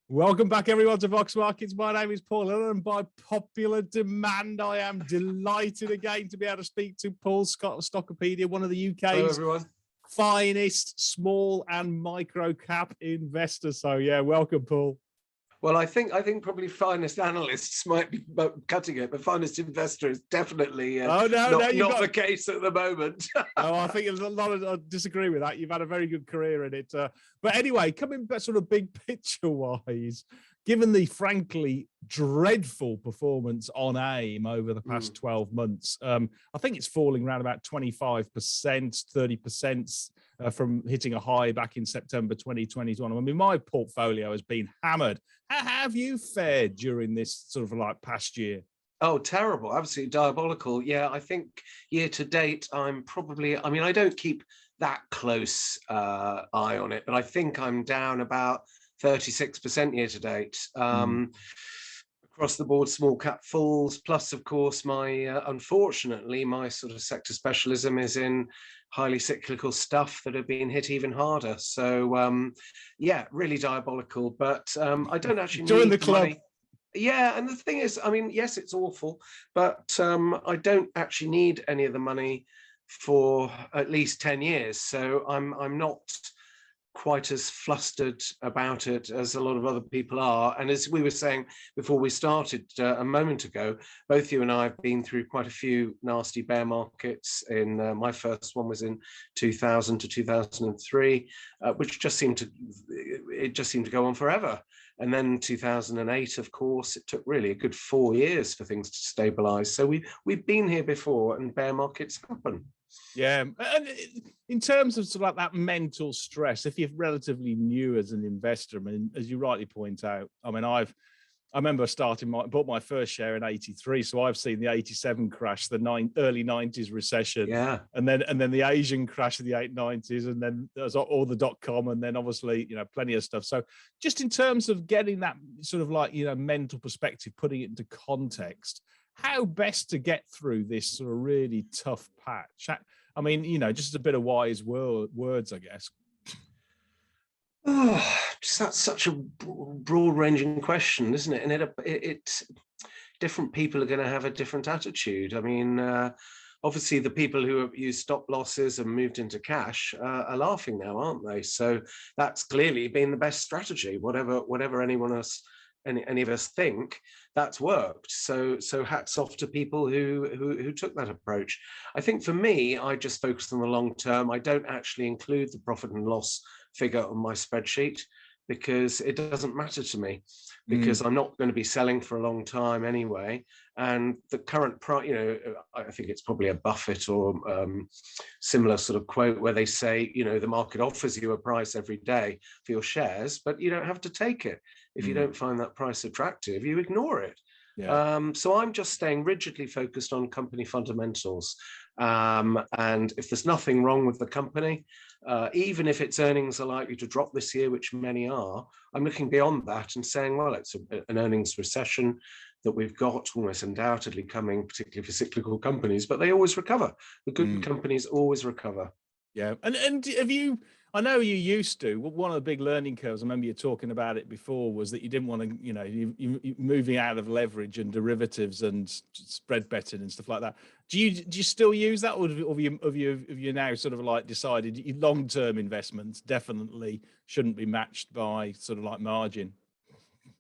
Welcome back, everyone, to Vox Markets. My name is Paul Hill, and by popular demand, I am delighted again to be able to speak to Paul Scott of Stockopedia, one of the UK's finest small and micro cap investors. So, yeah, welcome, Paul. Well, I think probably finest analysts might be cutting it, but finest investor is definitely not the case at the moment. Oh, I think a lot of I disagree with that. You've had a very good career in it. But anyway, coming back sort of big picture wise, given the frankly dreadful performance on AIM over the past 12 months, I think it's falling around about 25%, 30% from hitting a high back in September 2021. I mean, my portfolio has been hammered. How have you fared during this sort of like past year? Oh, terrible. Absolutely diabolical. Yeah, I think year to date, I'm probably, I mean, I don't keep that close eye on it, but I think I'm down about 36% year to date. Across the board, small cap falls, plus of course my unfortunately my sort of sector specialism is in highly cyclical stuff that have been hit even harder. So yeah, really diabolical, but I don't actually join need the club. Money. Yeah, and the thing is, I mean, yes, it's awful, but I don't actually need any of the money for at least 10 years. So I'm not quite as flustered about it as a lot of other people are. And as we were saying before we started a moment ago, both you and I have been through quite a few nasty bear markets. In my first one was in 2000 to 2003, which just seemed to go on forever. And then 2008, of course, it took really a good 4 years for things to stabilize. So we've been here before, and bear markets happen. Yeah, and in terms of sort of like that mental stress, if you're relatively new as an investor, I mean, as you rightly point out, I mean, I remember bought my first share in '83, so I've seen the '87 crash, the early '90s recession, yeah, and then the Asian crash of the '90s, and then there's all the .com, and then obviously plenty of stuff. So just in terms of getting that sort of like mental perspective, putting it into context, how best to get through this sort of really tough patch? I mean, just a bit of wise words, I guess. Oh, that's such a broad-ranging question, isn't it? And it different people are going to have a different attitude. I mean, obviously the people who have used stop losses and moved into cash are laughing now, aren't they? So that's clearly been the best strategy. Whatever anyone else, any of us think, that's worked. So hats off to people who took that approach. I think for me, I just focus on the long term. I don't actually include the profit and loss figure on my spreadsheet because it doesn't matter to me, because I'm not going to be selling for a long time anyway. And the current price, I think it's probably a Buffett or similar sort of quote where they say, the market offers you a price every day for your shares, but you don't have to take it. If you don't find that price attractive, you ignore it. Yeah. So I'm just staying rigidly focused on company fundamentals. And if there's nothing wrong with the company, even if its earnings are likely to drop this year, which many are, I'm looking beyond that and saying, well, it's an earnings recession that we've got almost undoubtedly coming, particularly for cyclical companies, but they always recover. The good companies always recover. Yeah. And have you, I know you used to, one of the big learning curves, I remember you talking about it before, was that you didn't want to, you moving out of leverage and derivatives and spread betting and stuff like that. Do you still use that, or have you now sort of like decided long-term investments definitely shouldn't be matched by sort of like margin?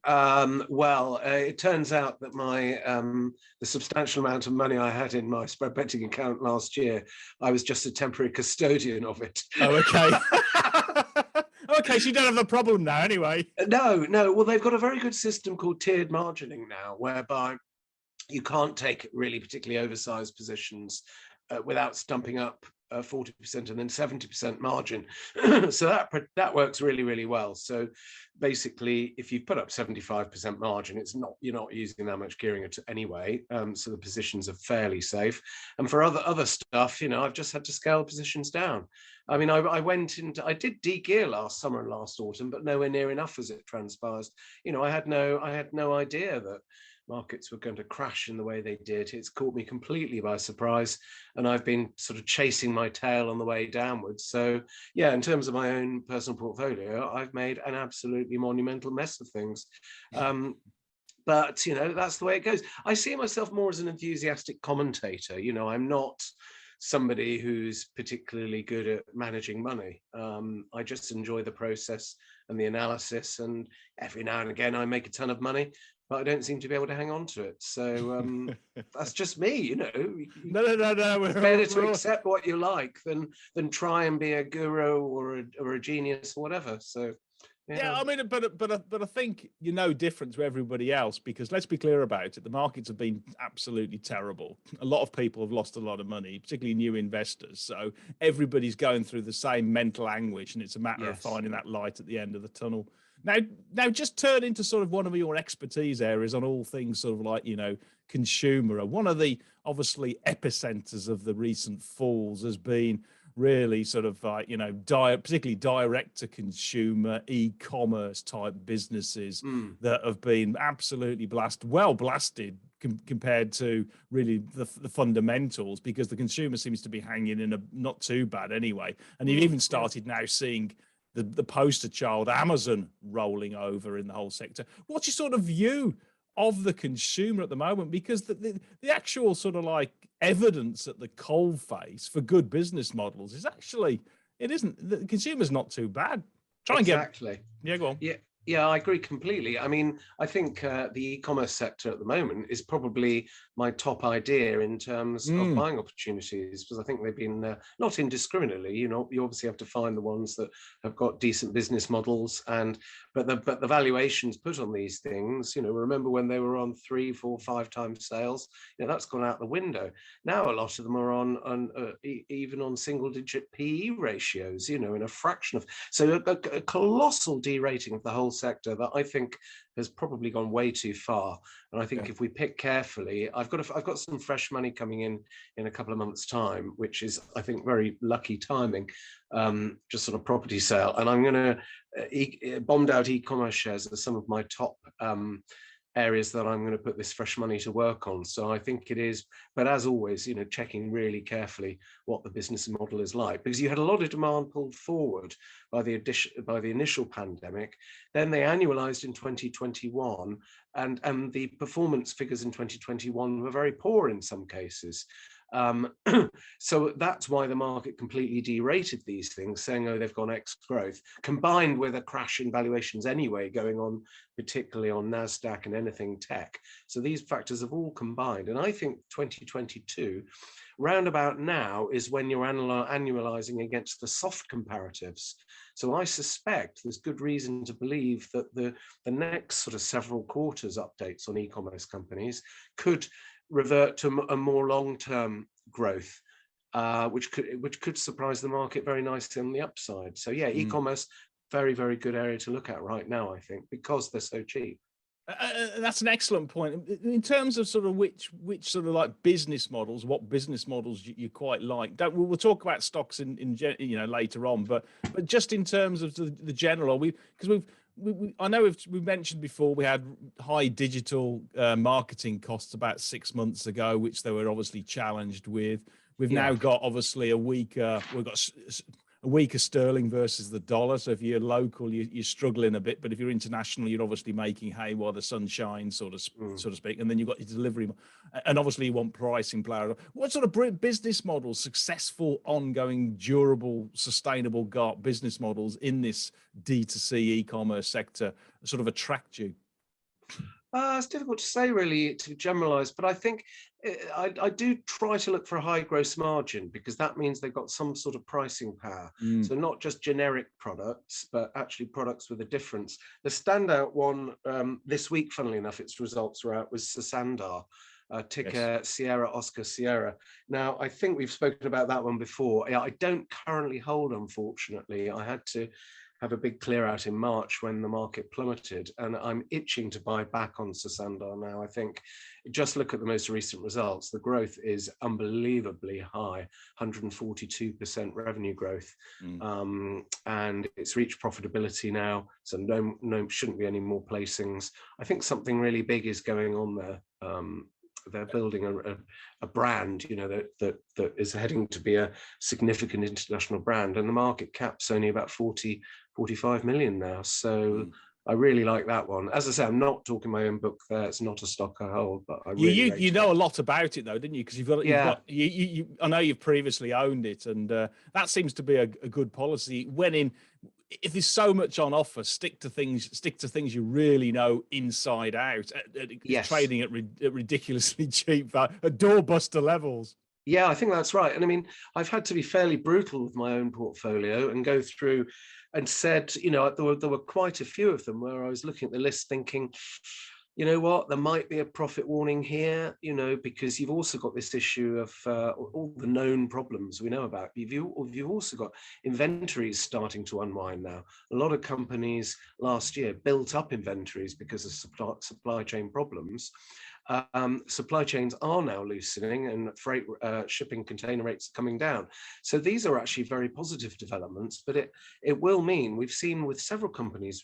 Well, it turns out that the substantial amount of money I had in my spread betting account last year, I was just a temporary custodian of it. Oh, okay. Okay, so you don't have a problem now anyway. No. Well, they've got a very good system called tiered margining now, whereby you can't take really particularly oversized positions without stumping up 40% and then 70% margin. So that works really, really well. So basically, if you put up 75% margin, you're not using that much gearing anyway. So the positions are fairly safe. And for other stuff, I've just had to scale positions down. I mean, I did de-gear last summer and last autumn, but nowhere near enough as it transpires. I had no idea that markets were going to crash in the way they did. It's caught me completely by surprise, and I've been sort of chasing my tail on the way downwards. So yeah, in terms of my own personal portfolio, I've made an absolutely monumental mess of things. But that's the way it goes. I see myself more as an enthusiastic commentator. I'm not somebody who's particularly good at managing money. I just enjoy the process and the analysis, and every now and again I make a ton of money, but I don't seem to be able to hang on to it. So that's just me. No. It's better to accept what you like than try and be a guru or a genius or whatever. So yeah, I mean, but I think you're no different to everybody else, because let's be clear about it. The markets have been absolutely terrible. A lot of people have lost a lot of money, particularly new investors. So everybody's going through the same mental anguish, and it's a matter of finding that light at the end of the tunnel. Now, just turn into sort of one of your expertise areas on all things sort of like, consumer. And one of the obviously epicenters of the recent falls has been really sort of like, particularly direct to consumer e-commerce type businesses that have been absolutely blasted compared to really the fundamentals, because the consumer seems to be hanging in a not too bad anyway. And you've even started now seeing the poster child Amazon rolling over in the whole sector. What's your sort of view of the consumer at the moment? Because the actual sort of like evidence at the coal face for good business models is actually, the consumer's not too bad. Yeah, go on. Yeah, I agree completely. I mean, I think the e-commerce sector at the moment is probably my top idea in terms of buying opportunities, because I think they've been not indiscriminately. You obviously have to find the ones that have got decent business models, but the valuations put on these things. Remember when they were on 3, 4, 5 times sales? That's gone out the window. Now a lot of them are on even on single-digit PE ratios. In a fraction of, so a colossal derating of the whole sector that I think has probably gone way too far. And I think if we pick carefully, I've got some fresh money coming in a couple of months' time, which is, I think, very lucky timing, just sort of property sale. And I'm going to bombed out e-commerce shares as some of my top areas that I'm going to put this fresh money to work on. So I think it is, but as always, checking really carefully what the business model is like, because you had a lot of demand pulled forward by the initial pandemic. Then they annualized in 2021, and the performance figures in 2021 were very poor in some cases. So that's why the market completely derated these things, saying, oh, they've gone X growth, combined with a crash in valuations anyway going on, particularly on NASDAQ and anything tech. So these factors have all combined. And I think 2022, round about now, is when you're annualizing against the soft comparatives. So I suspect there's good reason to believe that the next sort of several quarters updates on e-commerce companies could revert to a more long-term growth, which could surprise the market very nicely on the upside. So yeah, e-commerce, very, very good area to look at right now, I think, because they're so cheap. That's an excellent point. In terms of sort of which sort of like business models, what business models you quite like. We'll talk about stocks in later on, but just in terms of the general, I know we've mentioned before we had high digital marketing costs about 6 months ago, which they were obviously challenged with. We've now got obviously a weaker sterling versus the dollar. So if you're local, you're struggling a bit, but if you're international, you're obviously making hay while the sun shines, so to speak. And then you've got your delivery, and obviously you want pricing power. What sort of business models, successful, ongoing, durable, sustainable business models in this D2C e-commerce sector sort of attract you? It's difficult to say, really, to generalize, but I think I do try to look for a high gross margin, because that means they've got some sort of pricing power. So not just generic products, but actually products with a difference. The standout one this week, funnily enough, its results were out, was Sosander, ticker Sierra Oscar Sierra. Now, I think we've spoken about that one before. I don't currently hold, unfortunately. I had to have a big clear out in March when the market plummeted, and I'm itching to buy back on Sosander now. I think just look at the most recent results. The growth is unbelievably high, 142% revenue growth, and it's reached profitability now. So no, shouldn't be any more placings. I think something really big is going on there. They're building a brand, you know, that is heading to be a significant international brand, and the market cap's only about 45 million now. So I really like that one. As I say, I'm not talking my own book there. It's not a stock I hold, but I really you know a lot about it though, didn't you? Because I know you've previously owned it, and that seems to be a good policy. If there's so much on offer, stick to things you really know inside out. Yes. Trading at ridiculously cheap, at doorbuster levels. Yeah, I think that's right. And I mean, I've had to be fairly brutal with my own portfolio and go through and said, you know, there were quite a few of them where I was looking at the list thinking, you know what, there might be a profit warning here, you know, because you've also got this issue of all the known problems we know about. You've also got inventories starting to unwind now. A lot of companies last year built up inventories because of supply chain problems. Supply chains are now loosening, and freight shipping container rates are coming down. So these are actually very positive developments, but it will mean, we've seen with several companies,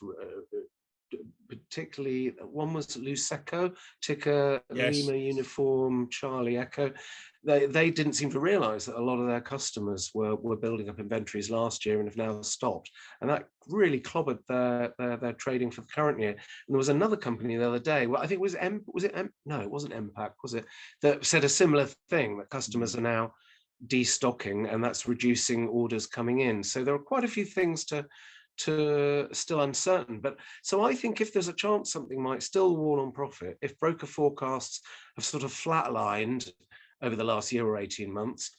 particularly one was Luceco, ticker Lima Uniform Charlie Echo. They didn't seem to realize that a lot of their customers were building up inventories last year and have now stopped, and that really clobbered their trading for the current year. And there was another company the other day, well, I think no, it wasn't MPAC, was it, that said a similar thing, that customers are now destocking, and that's reducing orders coming in. So there are quite a few things to still uncertain. But so I think if there's a chance something might still warn on profit, if broker forecasts have sort of flatlined over the last year or 18 months,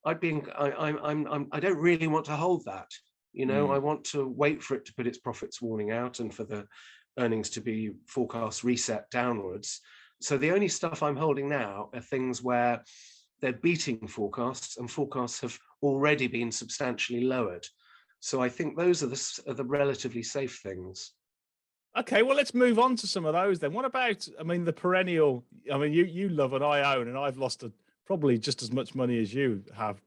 I don't really want to hold that. You know, I want to wait for it to put its profits warning out and for the earnings to be forecast reset downwards. So the only stuff I'm holding now are things where they're beating forecasts, and forecasts have already been substantially lowered. So I think those are the relatively safe things. Okay, well, let's move on to some of those then. What about, I mean, the perennial, I mean, you love and I own, and I've lost probably just as much money as you have,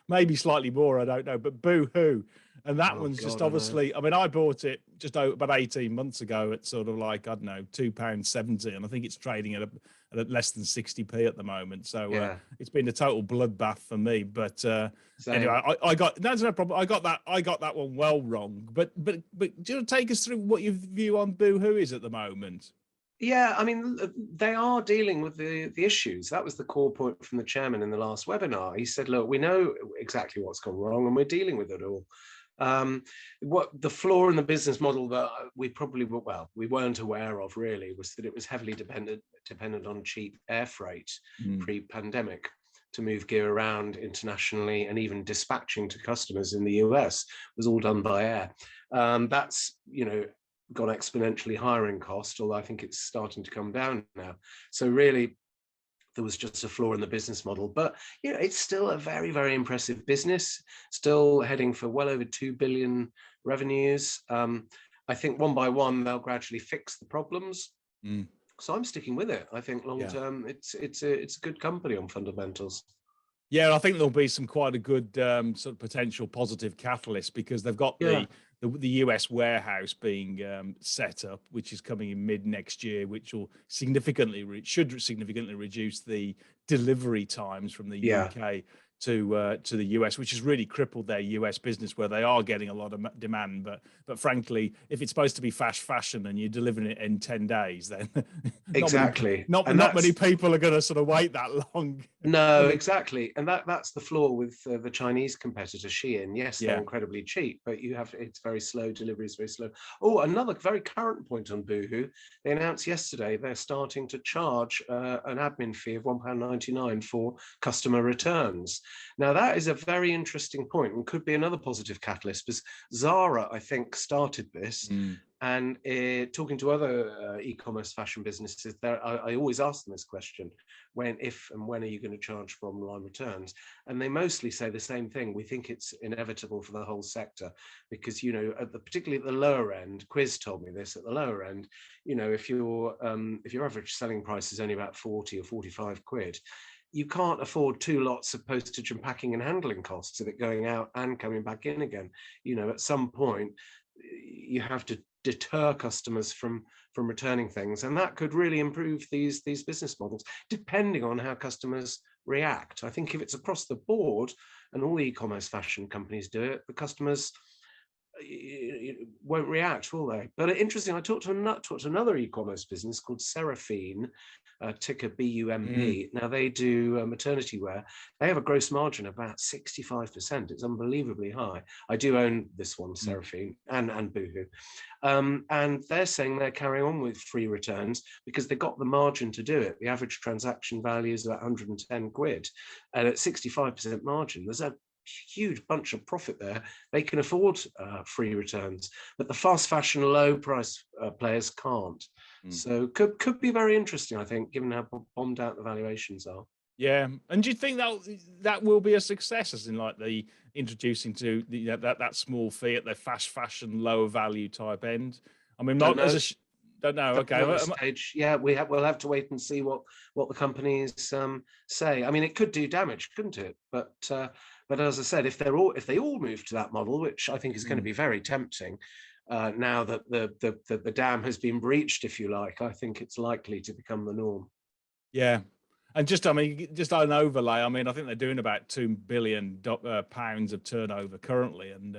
maybe slightly more, I don't know, but Boohoo. And that one's just obviously, I mean, I bought it just about 18 months ago at sort of like, I don't know, £2.70. And I think it's trading at less than 60p at the moment. So it's been a total bloodbath for me. But anyway, I got, that's no problem. I got that one well wrong. But do you want to take us through what your view on Boohoo is at the moment? Yeah, I mean, they are dealing with the issues. That was the core point from the chairman in the last webinar. He said, look, we know exactly what's gone wrong and we're dealing with it all. What the flaw in the business model that we weren't aware of really was that it was heavily dependent on cheap air freight pre-pandemic to move gear around internationally, and even dispatching to customers in the US was all done by air. That's, you know, gone exponentially higher in cost, although I think it's starting to come down now. So really, there was just a flaw in the business model, but you know, it's still a very, very impressive business, still heading for well over 2 billion revenues. I think one by one, they'll gradually fix the problems. So I'm sticking with it. I think long term, it's a good company on fundamentals. Yeah, I think there'll be some quite a good sort of potential positive catalyst, because they've got the US warehouse being set up, which is coming in mid next year, which will should significantly reduce the delivery times from the UK to the US, which has really crippled their US business, where they are getting a lot of demand. But frankly, if it's supposed to be fast fashion and you're delivering it in 10 days, then not many people are going to sort of wait that long. No, exactly. And that's the flaw with the Chinese competitor Shein. Yes, they're incredibly cheap, but it's very slow, delivery is very slow. Oh, another very current point on Boohoo. They announced yesterday they're starting to charge an admin fee of £1.99 for customer returns. Now, that is a very interesting point and could be another positive catalyst, because Zara, I think, started this. And talking to other e-commerce fashion businesses, I always ask them this question: if and when are you going to charge for online returns? And they mostly say the same thing: we think it's inevitable for the whole sector, because particularly at the lower end. Quiz told me this: at the lower end, if your average selling price is only about 40 or 45 quid, you can't afford 2 lots of postage and packing and handling costs of it going out and coming back in again. At some point, you have to deter customers from returning things, and that could really improve these business models, depending on how customers react. I think if it's across the board and all the e-commerce fashion companies do it, the customers won't react, will they? But interesting, I talked to another e-commerce business called Seraphine, ticker BUMP. Now they do maternity wear. They have a gross margin of about 65%. It's unbelievably high. I do own this one, Seraphine, and Boohoo. And they're saying they're carrying on with free returns because they got the margin to do it. The average transaction value is about 110 quid. And at 65% margin, there's a huge bunch of profit there. They can afford free returns, but the fast fashion low price players can't. So could be very interesting, I think, given how bombed out the valuations are. Yeah, and do you think that will be a success, as in like the introducing to that small fee at the fast fashion lower value type end? I mean, don't know. Okay, stage, yeah, we'll have to wait and see what the companies say. I mean, it could do damage, couldn't it? But as I said, if they all move to that model, which I think is going to be very tempting, now that the dam has been breached, if you like, I think it's likely to become the norm. Yeah. And just on an overlay, I mean, I think they're doing about £2 billion pounds of turnover currently, and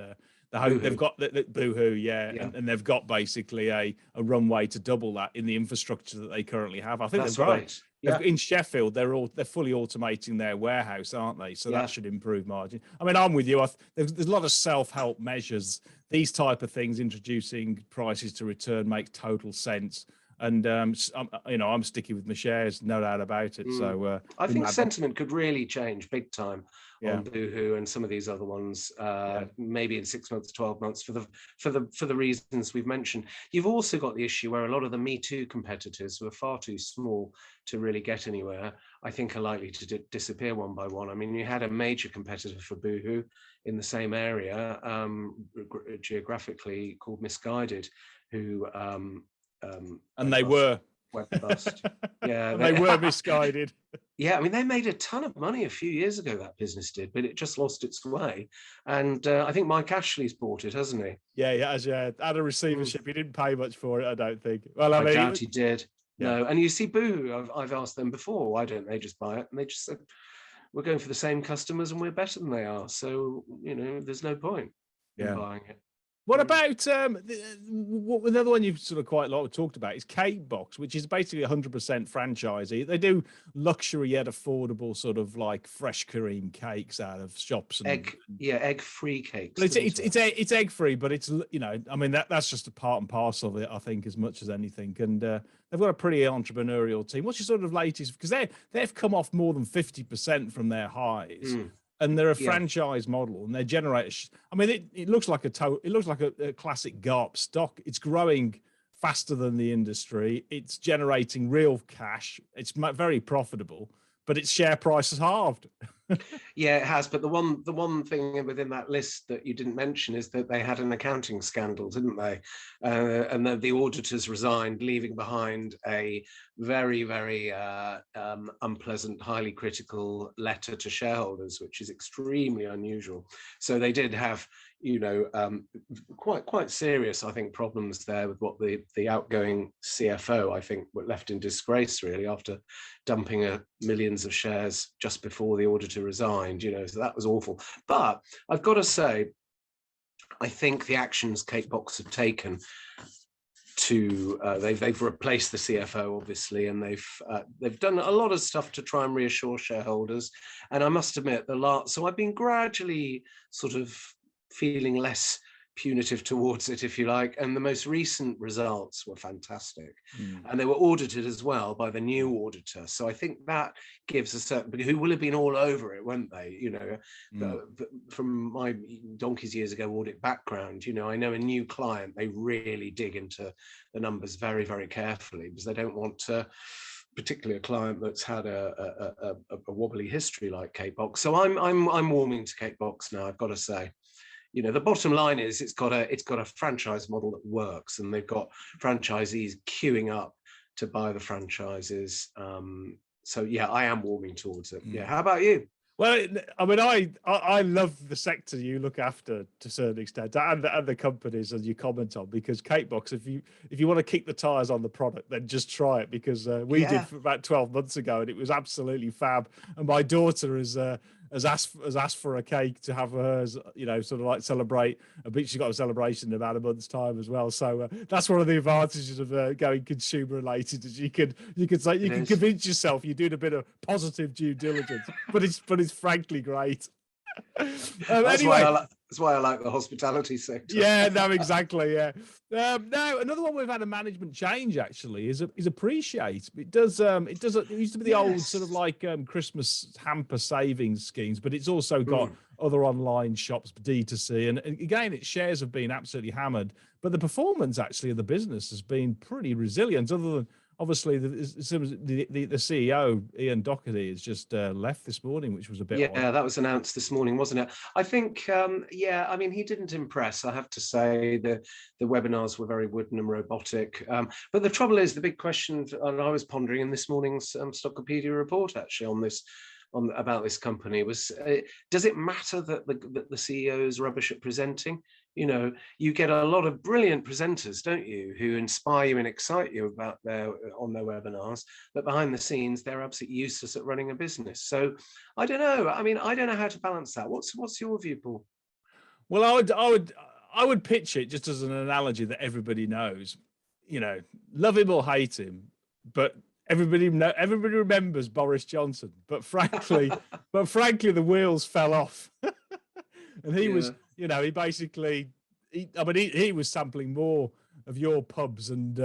they've got the Boohoo, and they've got basically a runway to double that in the infrastructure that they currently have. I think that's they've right. Yeah. In Sheffield, they're fully automating their warehouse, aren't they? So that should improve margin. I mean, I'm with you. There's a lot of self-help measures. These type of things, introducing prices to return, makes total sense. And I'm sticky with my shares, no doubt about it. So I think sentiment could really change big time on Boohoo and some of these other ones, maybe in 6 months, 12 months, for the reasons we've mentioned. You've also got the issue where a lot of the Me Too competitors, who are far too small to really get anywhere, I think are likely to disappear one by one. I mean, you had a major competitor for Boohoo in the same area, geographically, called Misguided, who and they were went bust. Yeah, they were misguided. Yeah, I mean, they made a ton of money a few years ago, that business did, but it just lost its way. And I think Mike Ashley's bought it, hasn't he? Yeah, he has. Yeah, had a receivership. He didn't pay much for it, I don't think. Well, I mean, doubt he did. Yeah. No, and you see, Boohoo, I've asked them before, why don't they just buy it? And they just said, we're going for the same customers and we're better than they are. So, there's no point in buying it. What about another one you've sort of quite a lot talked about is CBOX, which is basically 100% franchisee. They do luxury yet affordable sort of like fresh cream cakes out of shops and egg-free cakes. It's egg-free, but it's I mean that's just a part and parcel of it, I think, as much as anything. And they've got a pretty entrepreneurial team. What's your sort of latest? Because they've come off more than 50% from their highs. And they're a franchise model, and they generate. I mean, it looks like a classic GARP stock. It's growing faster than the industry. It's generating real cash. It's very profitable, but its share price has halved. Yeah, it has. But the one thing within that list that you didn't mention is that they had an accounting scandal, didn't they? And the auditors resigned, leaving behind a very, very unpleasant, highly critical letter to shareholders, which is extremely unusual. So they did have, quite serious, I think, problems there with what the outgoing CFO, I think, were left in disgrace, really, after dumping millions of shares just before the auditor resigned, so that was awful. But I've got to say, I think the actions CBOX have taken to they've replaced the CFO, obviously, and they've done a lot of stuff to try and reassure shareholders. And I must admit, so I've been gradually sort of feeling less punitive towards it, if you like. And the most recent results were fantastic. Mm. And they were audited as well by the new auditor. So I think that gives a certain, who will have been all over it, won't they? You know, from my donkey's years ago audit background, you know, I know a new client, they really dig into the numbers very, very carefully, because they don't want to, particularly a client that's had a wobbly history like CBOX. So I'm warming to CBOX now, I've got to say. You know, the bottom line is it's got a franchise model that works, and they've got franchisees queuing up to buy the franchises. So yeah, I am warming towards it. Yeah, how about you? Well, I mean, I love the sector you look after to a certain extent, and the companies as you comment on, because CBOX, if you want to kick the tires on the product, then just try it, because we did for about 12 months ago, and it was absolutely fab. And my daughter has asked for a cake to have hers, you know, sort of like celebrate. But she's got a celebration in about a month's time as well. So that's one of the advantages of going consumer related, is you can convince yourself you're doing a bit of positive due diligence, but it's frankly great. That's why I like the hospitality sector. Yeah, no, exactly. Yeah. Now another one we've had a management change actually is Appreciate. It used to be the old sort of like Christmas hamper savings schemes, but it's also got other online shops, D2C, and again, its shares have been absolutely hammered. But the performance actually of the business has been pretty resilient, other than obviously the CEO Ian Doherty has just left this morning, which was a bit odd. That was announced this morning, wasn't it? I think I mean, he didn't impress, I have to say. The webinars were very wooden and robotic, but the trouble is, the big question, and I was pondering in this morning's Stockopedia report actually about this company, was does it matter that the CEO is rubbish at presenting? You know, you get a lot of brilliant presenters, don't you, who inspire you and excite you on their webinars, but behind the scenes, they're absolutely useless at running a business. So I don't know. I mean, I don't know how to balance that. What's your view, Paul? Well, I would pitch it just as an analogy that everybody knows. You know, love him or hate him, but everybody remembers Boris Johnson. But frankly, the wheels fell off, and he was. You know, he basically, he was sampling more of your pubs and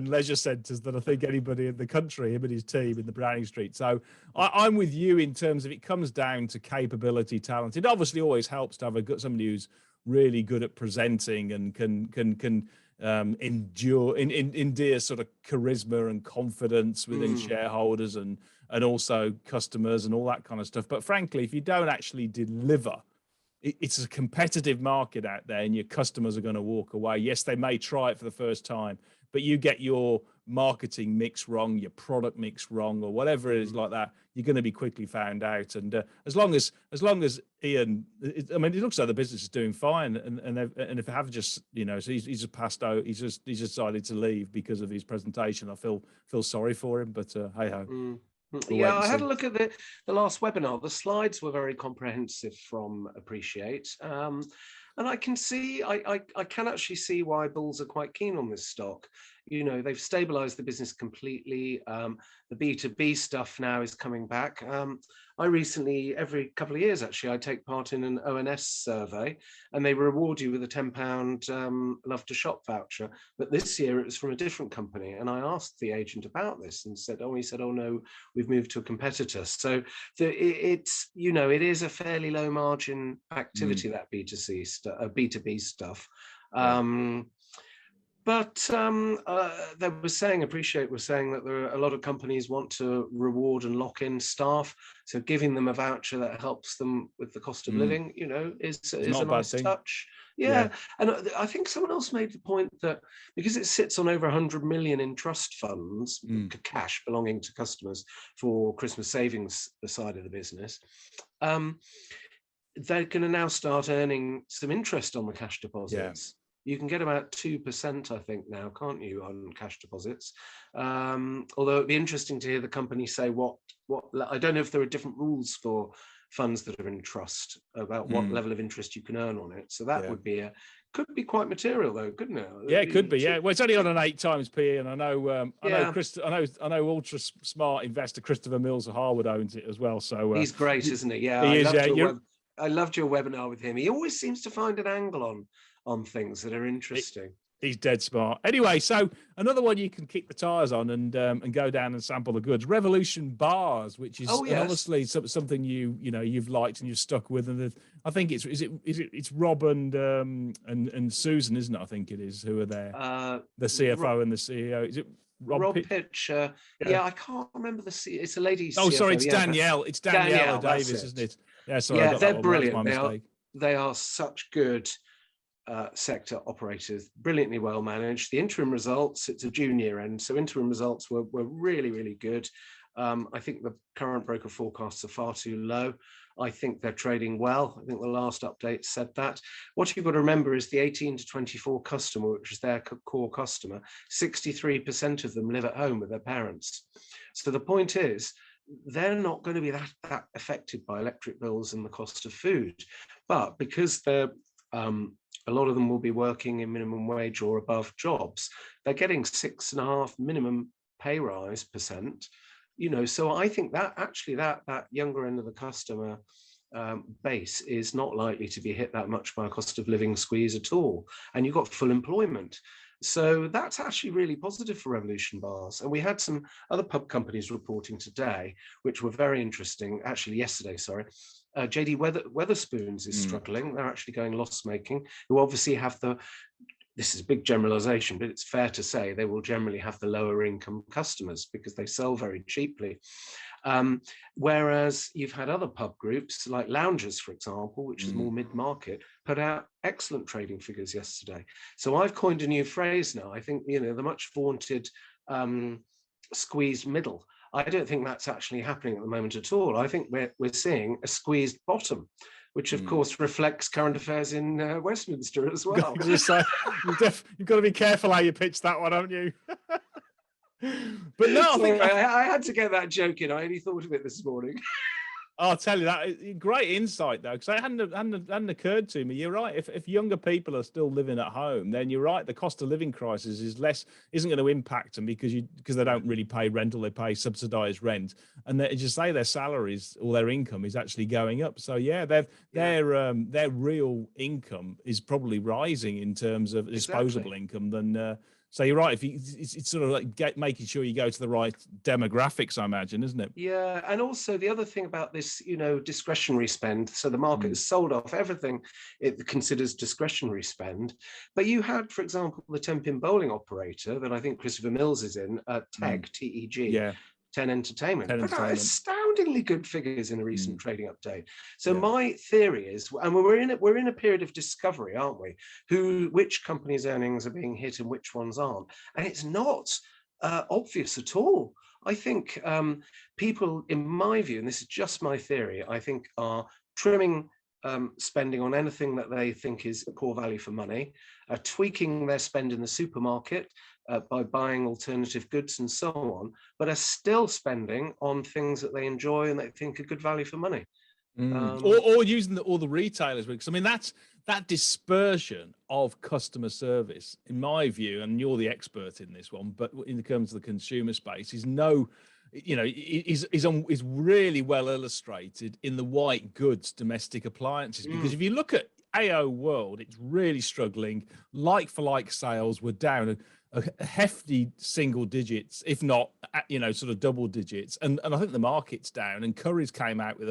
leisure centres than I think anybody in the country, him and his team in the Browning Street. So I'm with you in terms of, it comes down to capability, talent. It obviously always helps to have somebody who's really good at presenting and can endear sort of charisma and confidence within shareholders and also customers and all that kind of stuff. But frankly, if you don't actually deliver, it's a competitive market out there, and your customers are going to walk away. Yes, they may try it for the first time, but you get your marketing mix wrong, your product mix wrong, or whatever it is like that, you're going to be quickly found out. And as long as Ian, I mean, it looks like the business is doing fine, and if they have just, you know, so he's just passed out, he's decided to leave because of his presentation. I feel sorry for him, but hey ho. Yeah, I had a look at the last webinar. The slides were very comprehensive from Appreciate, and I can see, I can actually see why bulls are quite keen on this stock. You know, they've stabilized the business completely. The B2B stuff now is coming back. I recently, every couple of years actually, I take part in an ONS survey, and they reward you with a £10 Love to Shop voucher. But this year it was from a different company, and I asked the agent about this, and he said, oh no, we've moved to a competitor. So it's, you know, it is a fairly low margin activity, that B2C stuff, B2B stuff. But they were saying, Appreciate was saying that there are a lot of companies want to reward and lock in staff. So giving them a voucher that helps them with the cost of living, you know, is a nice touch. Yeah. And I think someone else made the point that because it sits on over 100 million in trust funds, cash belonging to customers for Christmas savings, the side of the business, they're going to now start earning some interest on the cash deposits. You can get about 2%, I think, now, can't you, on cash deposits? Although it'd be interesting to hear the company say what I don't know if there are different rules for funds that are in trust about what level of interest you can earn on it. So that would be could be quite material, though, couldn't it? Yeah, it could be. Yeah, well, it's only on an 8 times PE, and I know ultra smart investor Christopher Mills of Harwood owns it as well. So he's great, isn't he? Yeah, he is. I loved your webinar with him. He always seems to find an angle on things that are interesting. He's dead smart. Anyway, so another one you can kick the tires on and go down and sample the goods. Revolution Bars, which is obviously something you've liked and you've stuck with. And I think it's Rob and Susan, isn't it? I think it is who are there. The CFO and the CEO. Is it Rob Pitch? Yeah, I can't remember the CEO. It's a lady. Oh, CFO, sorry, it's Danielle. It's Danielle Davis, isn't it? Yeah, sorry. Yeah, they're brilliant. They are such good sector operators, brilliantly well managed. The interim results, it's a junior end, so interim results were really, really good. I think the current broker forecasts are far too low. I think they're trading well. I think the last update said that. What you've got to remember is the 18 to 24 customer, which is their core customer, 63% of them live at home with their parents. So the point is, they're not going to be that affected by electric bills and the cost of food. But because they're a lot of them will be working in minimum wage or above jobs, they're getting 6.5 minimum pay rise %. So I think that actually that younger end of the customer base is not likely to be hit that much by a cost of living squeeze at all. And you've got full employment. So that's actually really positive for Revolution Bars. And we had some other pub companies reporting today, which were very interesting. Actually, yesterday, sorry. JD Weatherspoons is struggling. They're actually going loss-making, who obviously have this is a big generalization, but it's fair to say they will generally have the lower income customers because they sell very cheaply. Whereas you've had other pub groups like Loungers, for example, which is more mid-market, put out excellent trading figures yesterday. So I've coined a new phrase now. I think, the much vaunted squeezed middle. I don't think that's actually happening at the moment at all. I think we're seeing a squeezed bottom, which of course reflects current affairs in Westminster as well. You've got to be careful how you pitch that one, haven't you? But no, I had to get that joke in. I only thought of it this morning. I'll tell you that great insight though, because it hadn't occurred to me. You're right. If younger people are still living at home, then you're right. The cost of living crisis isn't going to impact them because they don't really pay rental. They pay subsidised rent, and as you say, their salaries or their income is actually going up. So yeah, their real income is probably rising in terms of disposable income than. So you're right. It's sort of like making sure you go to the right demographics, I imagine, isn't it? Yeah, and also the other thing about this, discretionary spend. So the market has sold off everything it considers discretionary spend. But you had, for example, the Tenpin bowling operator that I think Christopher Mills is in, TEG, T-E-G. Yeah. 10 Entertainment. Put out astoundingly good figures in a recent trading update. So my theory is, and we're in a period of discovery, aren't we? Which companies' earnings are being hit and which ones aren't, and it's not obvious at all. I think people, in my view, and this is just my theory, I think are trimming spending on anything that they think is poor value for money, tweaking their spend in the supermarket by buying alternative goods and so on, but are still spending on things that they enjoy and they think are good value for money. Or using all the retailers, because I mean that dispersion of customer service, in my view, and you're the expert in this one, but in terms of the consumer space, is really well illustrated in the white goods domestic appliances. Because if you look at AO World, it's really struggling. Like-for-like sales were down a hefty single digits, if not, sort of double digits. And I think the market's down. And Currys came out with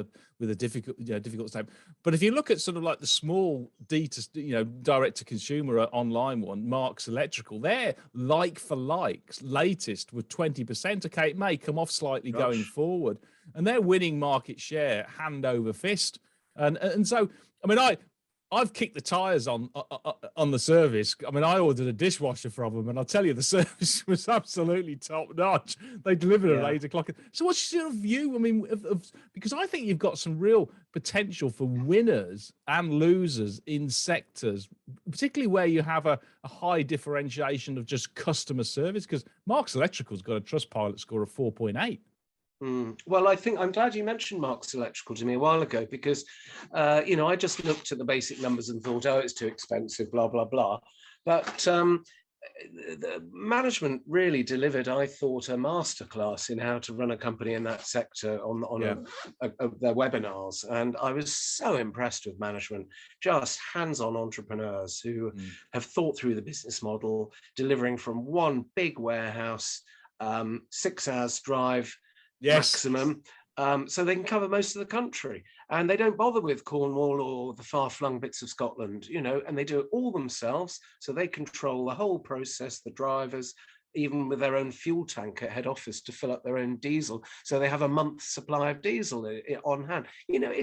a difficult step. But if you look at sort of like the small direct to consumer online one, Marks Electrical, their like-for-likes latest were 20%. Okay, it may come off slightly going forward, and they're winning market share hand over fist. And so, I mean, I've kicked the tires on the service. I mean, I ordered a dishwasher from them, and I'll tell you, the service was absolutely top notch. They delivered at 8 o'clock. So what's your view? I mean, because I think you've got some real potential for winners and losers in sectors, particularly where you have a high differentiation of just customer service, because Marks Electrical's got a Trustpilot score of 4.8. Well, I think I'm glad you mentioned Marks Electrical to me a while ago, because, I just looked at the basic numbers and thought, oh, it's too expensive, blah, blah, blah. But the management really delivered, I thought, a masterclass in how to run a company in that sector on their webinars. And I was so impressed with management, just hands-on entrepreneurs who have thought through the business model, delivering from one big warehouse, 6 hours drive maximum. So they can cover most of the country, and they don't bother with Cornwall or the far-flung bits of Scotland, you know, and they do it all themselves. So they control the whole process, the drivers, even with their own fuel tank at head office to fill up their own diesel. So they have a month's supply of diesel on hand. You know,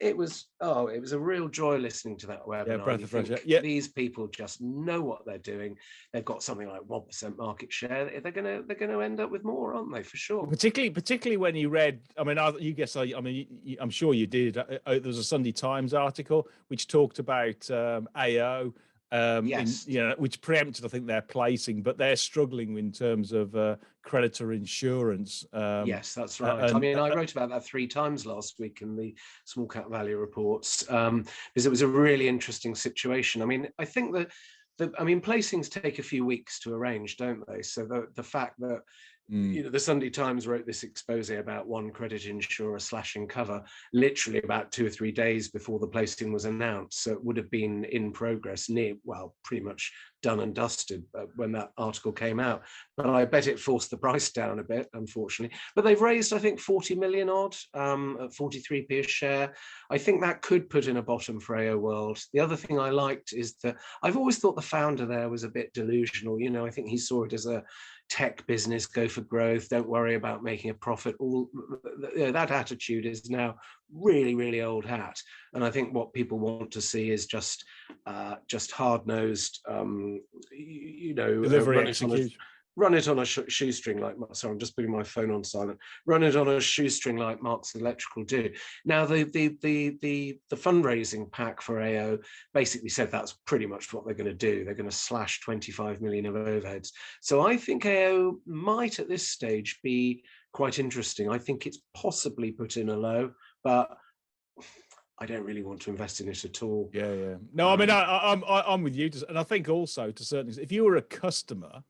it was a real joy listening to that webinar. Yeah, breath of fresh air. Yeah. These people just know what they're doing. They've got something like 1% market share. They're gonna end up with more, aren't they? For sure. Particularly when you read. I mean, I'm sure you did. There was a Sunday Times article which talked about AO. Yes. Which preempted, I think, their placing, but they're struggling in terms of creditor insurance. Yes, that's right. I mean, I wrote about that 3 times last week in the small cap value reports, because it was a really interesting situation. I mean, I think that placings take a few weeks to arrange, don't they? So the fact that you know, the Sunday Times wrote this expose about one credit insurer slashing cover literally about 2 or 3 days before the placing was announced. So it would have been in progress, pretty much done and dusted when that article came out. But I bet it forced the price down a bit, unfortunately. But they've raised, I think, 40 million odd at 43p a share. I think that could put in a bottom for AO World. The other thing I liked is that I've always thought the founder there was a bit delusional. You know, I think he saw it as a tech business, go for growth, don't worry about making a profit. That attitude is now really, really old hat. And I think what people want to see is just hard-nosed, delivery execution. Run it on a shoestring like, sorry, I'm just putting my phone on silent. Run it on a shoestring like Marks Electrical do. Now, the fundraising pack for AO basically said that's pretty much what they're going to do. They're going to slash 25 million of overheads. So I think AO might at this stage be quite interesting. I think it's possibly put in a low, but I don't really want to invest in it at all. Yeah. No, I mean, I'm with you, and I think also to certain extent, if you were a customer,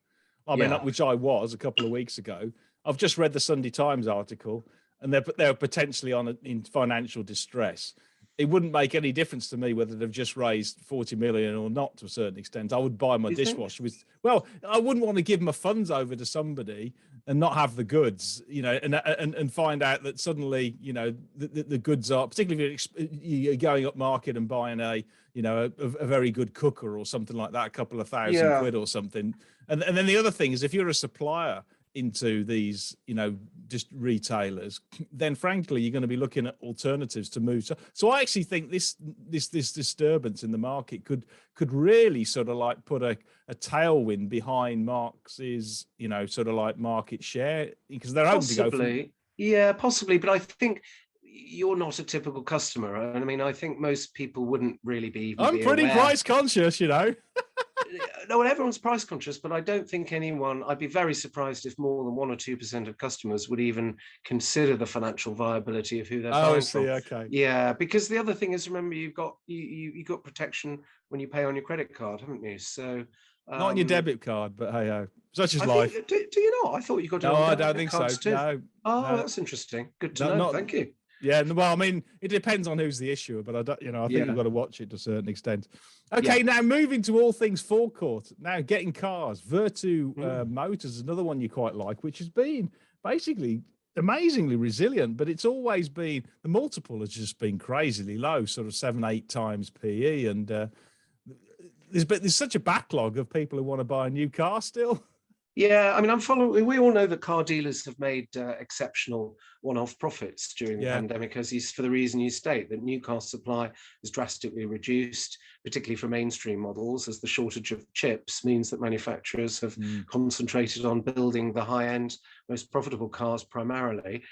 which I was a couple of weeks ago, I've just read the Sunday Times article, and they're potentially in financial distress. It wouldn't make any difference to me whether they've just raised 40 million or not. To a certain extent, I would buy my dishwasher with. Well, I wouldn't want to give my funds over to somebody and not have the goods, you know, and find out that suddenly, you know, the goods are, particularly if you're going up market and buying a very good cooker or something like that, a couple of thousand quid or something. And then the other thing is, if you're a supplier into these, you know, just retailers, then frankly, you're going to be looking at alternatives to move. So I actually think this disturbance in the market could really sort of like put a tailwind behind Marx's, you know, sort of like market share, because they're hoping to go from... Yeah, possibly. But I think you're not a typical customer. I mean, I think most people wouldn't really be. I'm pretty price conscious, you know. No, well, everyone's price conscious, but I don't think I'd be very surprised if more than 1 or 2% of customers would even consider the financial viability of who they're buying from. Okay. Yeah, because the other thing is, remember, you've got protection when you pay on your credit card, haven't you? So not on your debit card, but hey, such is life. Do you not? I thought you got. No, I don't think so. Too. No. Oh, that's interesting. Good to know. Thank you. Yeah, well, I mean, it depends on who's the issuer, but I think you've got to watch it to a certain extent. Okay, now moving to all things forecourt. Now getting cars. Vertu Motors is another one you quite like, which has been basically amazingly resilient, but it's always been, the multiple has just been crazily low, sort of 7-8 times PE, and there's such a backlog of people who want to buy a new car still. Yeah, I mean, we all know that car dealers have made exceptional one-off profits during the pandemic, for the reason you state, that new car supply has drastically reduced, particularly for mainstream models, as the shortage of chips means that manufacturers have concentrated on building the high-end, most profitable cars primarily.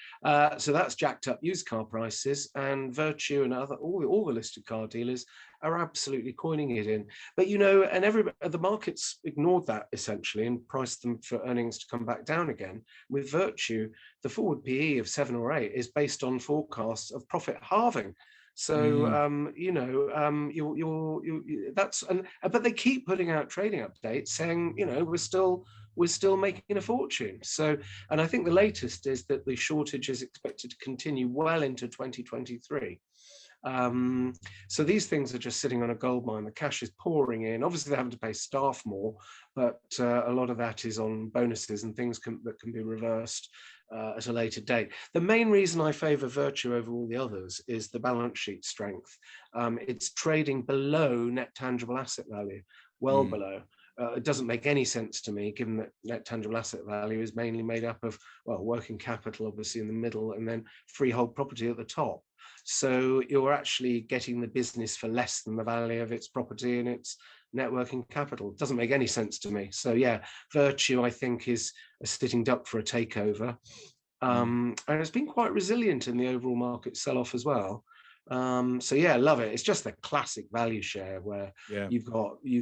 So that's jacked up used car prices, and Vertu and all the listed car dealers are absolutely coining it in. But, you know, and the market's ignored that essentially and priced them for earnings to come back down again. With Vertu, the forward PE of 7 or 8 is based on forecasts of profit halving. So but they keep putting out trading updates saying, we're still making a fortune. So, and I think the latest is that the shortage is expected to continue well into 2023. So these things are just sitting on a gold mine. The cash is pouring in. Obviously, they're having to pay staff more, but a lot of that is on bonuses and things that can be reversed at a later date. The main reason I favour Vertu over all the others is the balance sheet strength. It's trading below net tangible asset value, well below. It doesn't make any sense to me, given that net tangible asset value is mainly made up of, well, working capital, obviously, in the middle, and then freehold property at the top. So you're actually getting the business for less than the value of its property and its net working capital. It doesn't make any sense to me. So yeah, Vertu, I think, is a sitting duck for a takeover. And it's been quite resilient in the overall market sell-off as well. So yeah, love it. It's just a classic value share where you've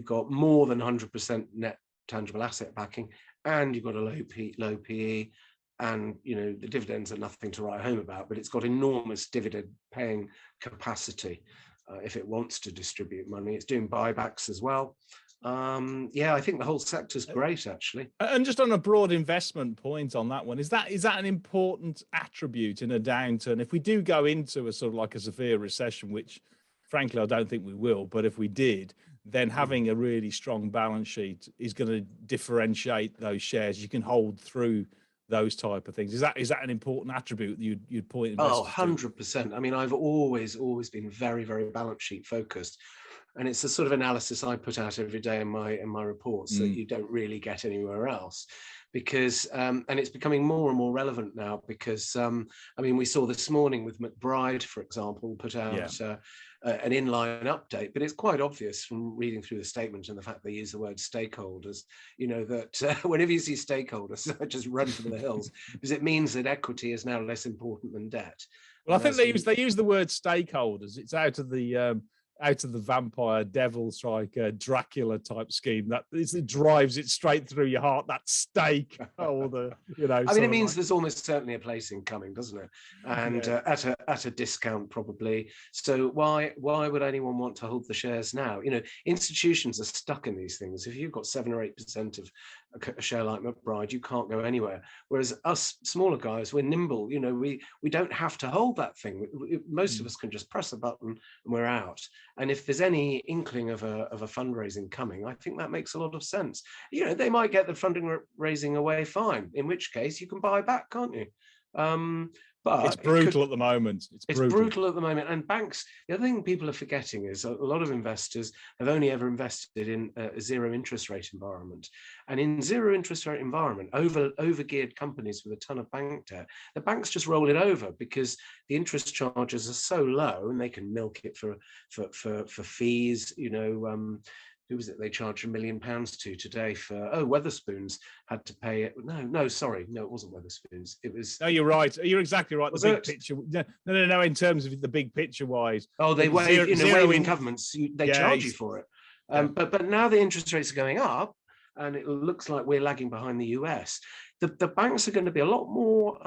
got more than 100% net tangible asset backing, and you've got a low PE, and the dividends are nothing to write home about, but it's got enormous dividend paying capacity if it wants to distribute money. It's doing buybacks as well. Yeah, I think the whole sector's great, actually. And just on a broad investment point on that one, is that an important attribute in a downturn? If we do go into a sort of like a severe recession, which frankly I don't think we will, but if we did, then having a really strong balance sheet is going to differentiate those shares you can hold through those type of things. Is that an important attribute that you'd point investors to? 100%. I mean, I've always been very, very balance sheet focused. And it's a sort of analysis I put out every day in my reports that you don't really get anywhere else, because and it's becoming more and more relevant now, because I mean, we saw this morning with McBride, for example, put out an inline update, but it's quite obvious from reading through the statement and the fact they use the word stakeholders, that whenever you see stakeholders, just run for the hills, because it means that equity is now less important than debt. Well, I think they use the word stakeholders. It's out of the vampire devil striker Dracula type scheme that it drives it straight through your heart, that stake or the I mean, it means there's almost certainly a placing coming, doesn't it? And at a discount probably. So why would anyone want to hold the shares now? Institutions are stuck in these things. If you've got 7 or 8% of a share like McBride, you can't go anywhere. Whereas us smaller guys, we're nimble. We don't have to hold that thing. Most of us can just press a button and we're out. And if there's any inkling of a fundraising coming, I think that makes a lot of sense. They might get the funding raising away fine, in which case you can buy back, can't you? But it's brutal at the moment. It's brutal at the moment. And banks, the other thing people are forgetting is a lot of investors have only ever invested in a zero interest rate environment. And in zero interest rate environment, over-geared companies with a ton of bank debt, the banks just roll it over because the interest charges are so low and they can milk it for fees. Who was it they charged £1 million to today for? Weatherspoons had to pay it. No, sorry. No, it wasn't Weatherspoons. It was. No, you're right. You're exactly right. The big picture. No. In terms of the big picture wise. Oh, they waive, waiving governments. They charge you for it. But now the interest rates are going up, and it looks like we're lagging behind the US. The banks are going to be a lot more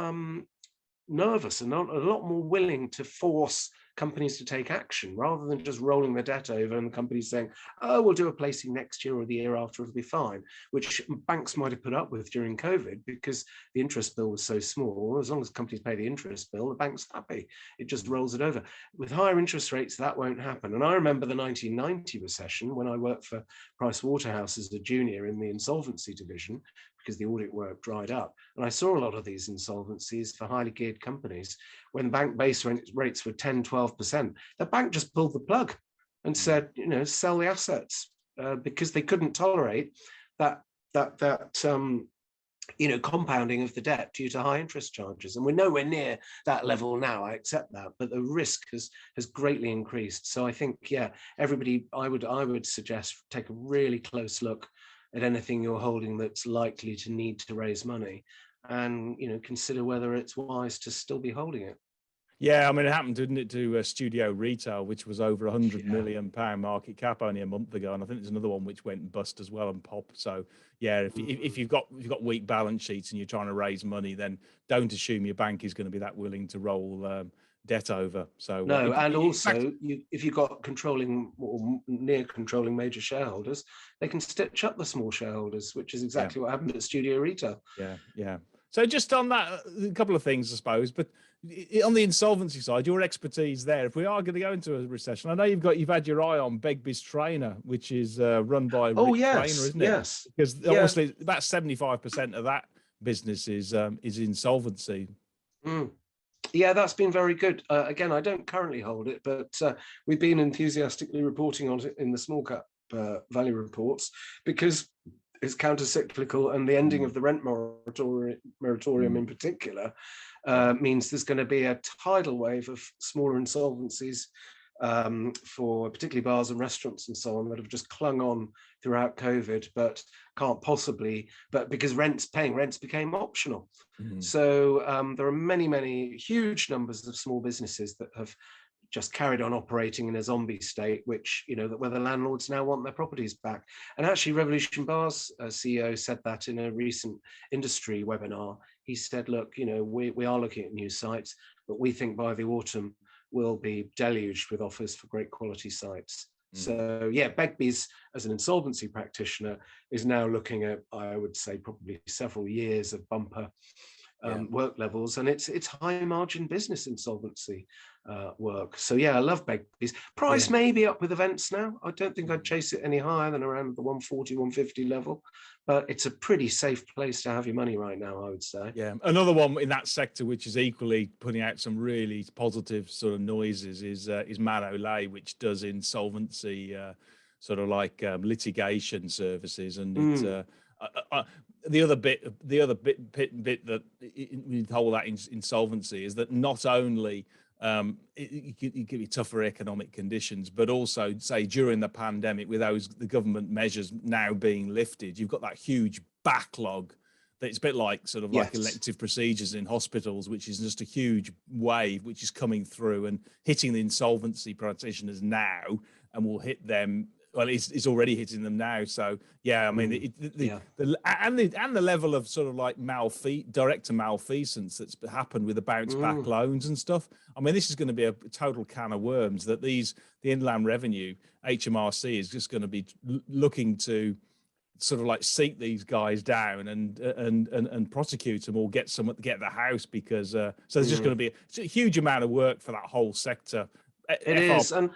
nervous and a lot more willing to force companies to take action rather than just rolling the debt over and companies saying, oh, we'll do a placing next year or the year after, it'll be fine, which banks might have put up with during COVID because the interest bill was so small. As long as companies pay the interest bill, the bank's happy. It just rolls it over. With higher interest rates, that won't happen. And I remember the 1990 recession when I worked for Price Waterhouse as a junior in the insolvency division, because the audit work dried up. And I saw a lot of these insolvencies for highly geared companies. When bank base rates were 10, 12%, the bank just pulled the plug and said, sell the assets because they couldn't tolerate that compounding of the debt due to high interest charges. And we're nowhere near that level now, I accept that, but the risk has greatly increased. So I think, everybody, I would suggest take a really close look at anything you're holding that's likely to need to raise money, and consider whether it's wise to still be holding it. Yeah, I mean, it happened, didn't it, to Studio Retail, which was over £100 million market cap only a month ago, and I think there's another one which went bust as well and pop. So yeah, if you've got weak balance sheets and you're trying to raise money, then don't assume your bank is going to be that willing to roll debt over. So no, and also if you've got controlling or near controlling major shareholders, they can stitch up the small shareholders, which is exactly what happened at Studio Retail. Yeah. So just on that, a couple of things, I suppose, but on the insolvency side, your expertise there, if we are going to go into a recession, I know you've had your eye on Begbies Traynor, which is run by Traynor, isn't it? Yes. Because obviously about 75% of that business is insolvency. Yeah, that's been very good. Again, I don't currently hold it, but we've been enthusiastically reporting on it in the small cap value reports because it's counter-cyclical, and the ending of the rent moratorium in particular means there's going to be a tidal wave of smaller insolvencies for particularly bars and restaurants and so on that have just clung on throughout COVID, but can't possibly, but because paying rents became optional. So there are many huge numbers of small businesses that have just carried on operating in a zombie state, which, where the landlords now want their properties back. And actually Revolution Bar's CEO said that in a recent industry webinar. He said, look, we are looking at new sites, but we think by the autumn we'll be deluged with offers for great quality sites. So yeah, Begbies as an insolvency practitioner is now looking at, I would say, probably several years of bumper work levels, and it's high margin business insolvency work. So yeah, I love Begbies. Price may be up with events now. I don't think I'd chase it any higher than around the 140, 150 level, but it's a pretty safe place to have your money right now, I would say. Yeah, another one in that sector which is equally putting out some really positive sort of noises is Manolete, which does insolvency sort of like litigation services, and it's the other bit that with whole that insolvency is that not only it could be tougher economic conditions, but also say during the pandemic with the government measures now being lifted, you've got that huge backlog that it's a bit like sort of like elective procedures in hospitals, which is just a huge wave which is coming through and hitting the insolvency practitioners now, and will hit them. Well, it's already hitting them now. So yeah, I mean, the level of sort of like director malfeasance that's happened with the bounce back loans and stuff. I mean, this is going to be a total can of worms that the Inland Revenue HMRC is just going to be looking to sort of like seek these guys down and prosecute them or get the house, because so there's just going to be a huge amount of work for that whole sector. It is. And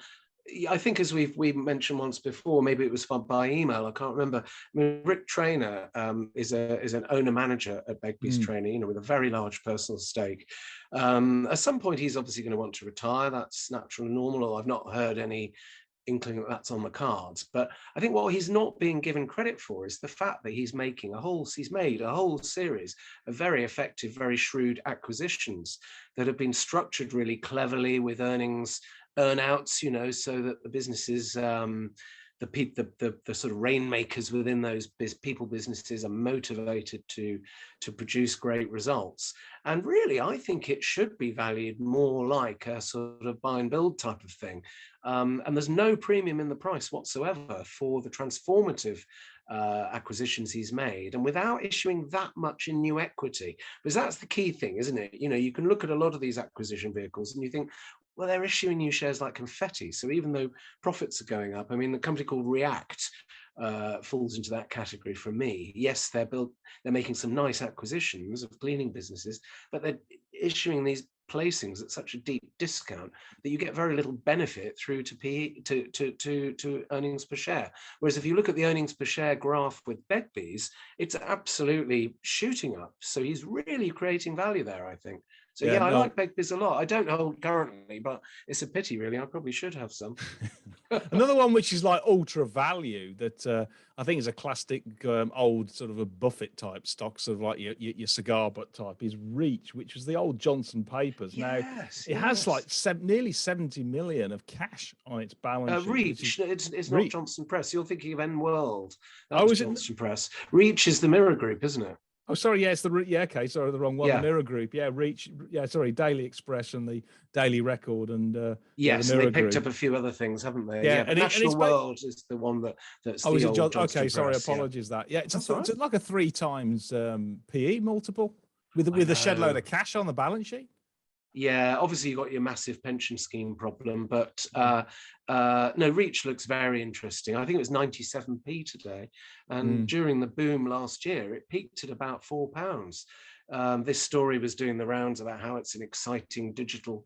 I think, as we mentioned once before, maybe it was by email, I can't remember. I mean, Rick Traynor is an owner manager at Begbies Traynor, with a very large personal stake. At some point, he's obviously going to want to retire. That's natural and normal. I've not heard any inkling that that's on the cards. But I think what he's not being given credit for is the fact that he's made a whole series of very effective, very shrewd acquisitions that have been structured really cleverly with earn-outs, so that the businesses, the sort of rainmakers within those people businesses are motivated to produce great results. And really, I think it should be valued more like a sort of buy and build type of thing. And there's no premium in the price whatsoever for the transformative acquisitions he's made, and without issuing that much in new equity, because that's the key thing, isn't it? You can look at a lot of these acquisition vehicles and you think, well, they're issuing new shares like confetti. So even though profits are going up, I mean, the company called REAT falls into that category for me. Yes, they're making some nice acquisitions of cleaning businesses, but they're issuing these placings at such a deep discount that you get very little benefit through to earnings per share. Whereas if you look at the earnings per share graph with Begbies, it's absolutely shooting up. So he's really creating value there, I think. So I like Begbies a lot. I don't hold currently, but it's a pity, really. I probably should have some. Another one which is like ultra value that I think is a classic old sort of a Buffett type stock, sort of like your cigar butt type, is REAT, which was the old Johnson Papers. Now it has like nearly 70 million of cash on its balance sheet. REAT, it's not Johnson Press. You're thinking of N World. That was Johnson Press. REAT is the Mirror Group, isn't it? Oh, sorry. Yeah, it's the okay. Sorry, the wrong one. The Mirror Group. Yeah, REAT. Yeah, sorry. Daily Express and the Daily Record and yes, the they picked up a few other things, haven't they? Yeah, but National World is the one that's. Oh, is it Johnson okay? Press, Sorry, apologies. That it's like a 3 times PE multiple with a shed load of cash on the balance sheet. Yeah, obviously you've got your massive pension scheme problem, but no, Reach looks very interesting. I think it was 97p today, and during the boom last year, it peaked at about £4. This story was doing the rounds about how it's an exciting digital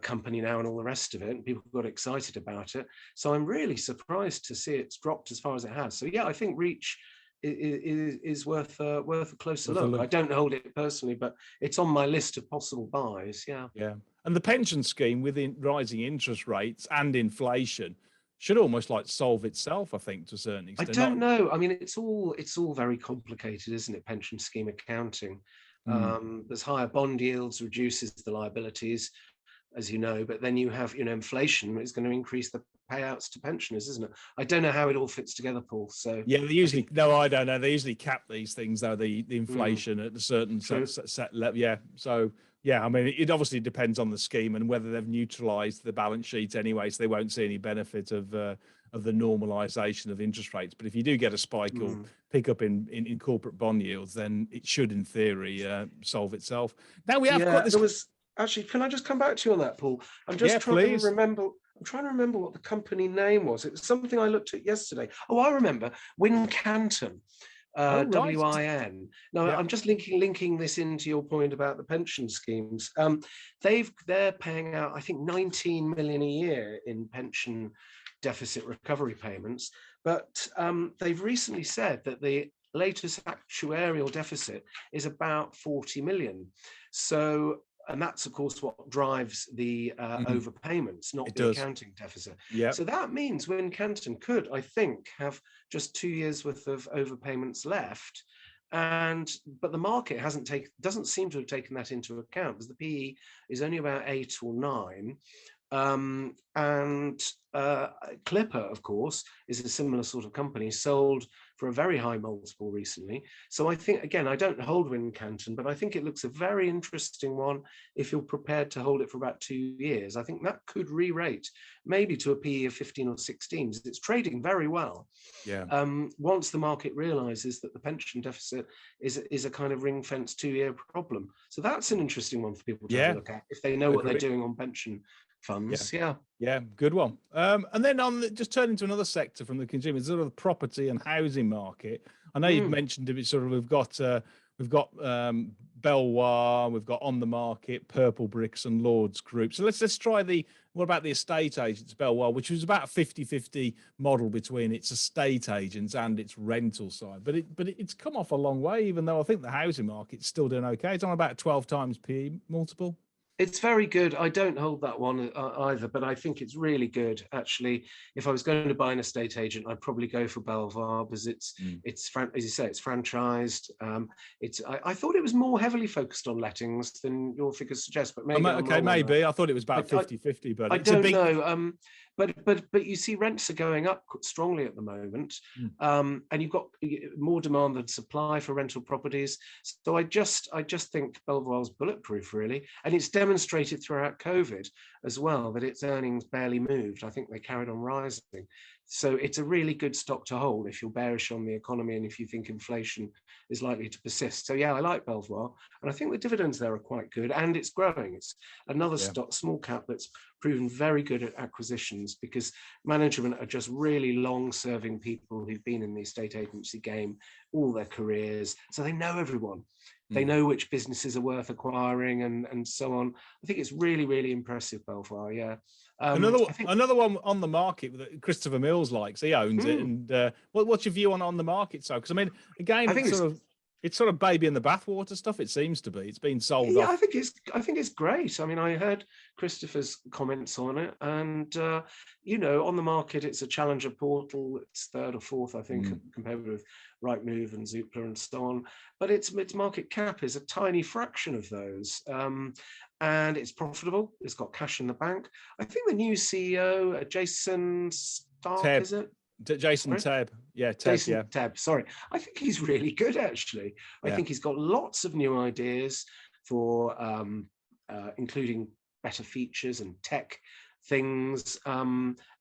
company now and all the rest of it, and people got excited about it. So I'm really surprised to see it's dropped as far as it has. So yeah, I think Reach is worth a closer look. I don't hold it personally, but it's on my list of possible buys. Yeah. And the pension scheme, with rising interest rates and inflation, should almost like solve itself, I think, to a certain extent. I don't know. I mean, it's all very complicated, isn't it? Pension scheme accounting. There's higher bond yields, reduces the liabilities, as you know, but then you have, inflation is going to increase the payouts to pensioners, isn't it? I don't know how it all fits together, Paul. So yeah, they usually I don't know. They usually cap these things though, the inflation at a certain set level. Yeah, so yeah, I mean, it obviously depends on the scheme and whether they've neutralised the balance sheet anyway, so they won't see any benefit of the normalisation of interest rates. But if you do get a spike or pick up in corporate bond yields, then it should, in theory, solve itself. Now we have got this. Actually, can I just come back to you on that, Paul? I'm just trying to remember. I'm trying to remember what the company name was. It was something I looked at yesterday. Oh, I remember. Wincanton. WIN. Now, I'm just linking this into your point about the pension schemes. They're paying out, I think, 19 million a year in pension deficit recovery payments, but they've recently said that the latest actuarial deficit is about 40 million. So, and that's, of course, what drives the overpayments, not the accounting deficit. Yeah. So that means Wincanton could, I think, have just 2 years worth of overpayments left. But the market doesn't seem to have taken that into account, because the PE is only about 8 or 9. Clipper, of course, is a similar sort of company, sold for a very high multiple recently. So I think, again, I don't hold Wincanton, but I think it looks a very interesting one if you're prepared to hold it for about 2 years. I think that could re-rate maybe to a PE of 15 or 16. It's trading very well. Yeah. Once the market realizes that the pension deficit is a kind of ring-fenced 2-year problem. So that's an interesting one for people to have a look at if they know what they're doing on pension funds. Yeah, good one. And then just turning to another sector from the consumers, sort of the property and housing market. I know you've mentioned it. Sort of we've got Belvoir, we've got Onthemarket, Purplebricks, and Lords Group. So let's try what about the estate agents, Belvoir, which was about a 50-50 model between its estate agents and its rental side. But it's come off a long way, even though I think the housing market's still doing okay. It's on about 12 times PE multiple. It's very good. I don't hold that one either, but I think it's really good. Actually, if I was going to buy an estate agent, I'd probably go for Belvoir, because it's as you say, it's franchised. I thought it was more heavily focused on lettings than your figures suggest, but maybe maybe I thought it was about 50-50, but I don't know. But you see, rents are going up strongly at the moment, and you've got more demand than supply for rental properties. So I just think Belvoir's bulletproof, really, and it's demonstrated throughout COVID as well that its earnings barely moved. I think they carried on rising. So it's a really good stock to hold if you're bearish on the economy and if you think inflation is likely to persist. So yeah, I like Belvoir, and I think the dividends there are quite good, and it's growing. It's another stock, small cap, that's proven very good at acquisitions, because management are just really long-serving people who've been in the estate agency game all their careers, so they know everyone. They know which businesses are worth acquiring and so on. I think it's really, really impressive, Belvoir. Yeah. Another one on the market that Christopher Mills likes. He owns it. And what's your view on the market? So, because I mean, again, it's sort of baby in the bathwater stuff. It seems to be. It's been sold off. I think it's great. I mean, I heard Christopher's comments on it, and on the market, it's a challenger portal. It's third or fourth, I think, compared with Rightmove and Zoopla and so on. But its market cap is a tiny fraction of those. And it's profitable. It's got cash in the bank. I think the new CEO, Jason Stark, Tebb. Is it? Jason Tebb. Yeah, Tebb. Jason Tebb. Sorry. I think he's really good, actually. I think he's got lots of new ideas for including better features and tech things.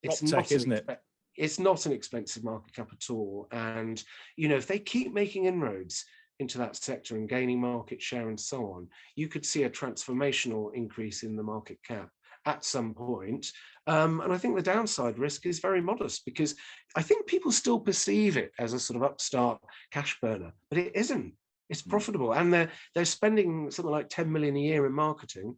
It's not, isn't it? It's not an expensive market cap at all. And, if they keep making inroads into that sector and gaining market share and so on, you could see a transformational increase in the market cap at some point. And I think the downside risk is very modest, because I think people still perceive it as a sort of upstart cash burner, but it isn't. It's profitable, and they're spending something like 10 million a year in marketing,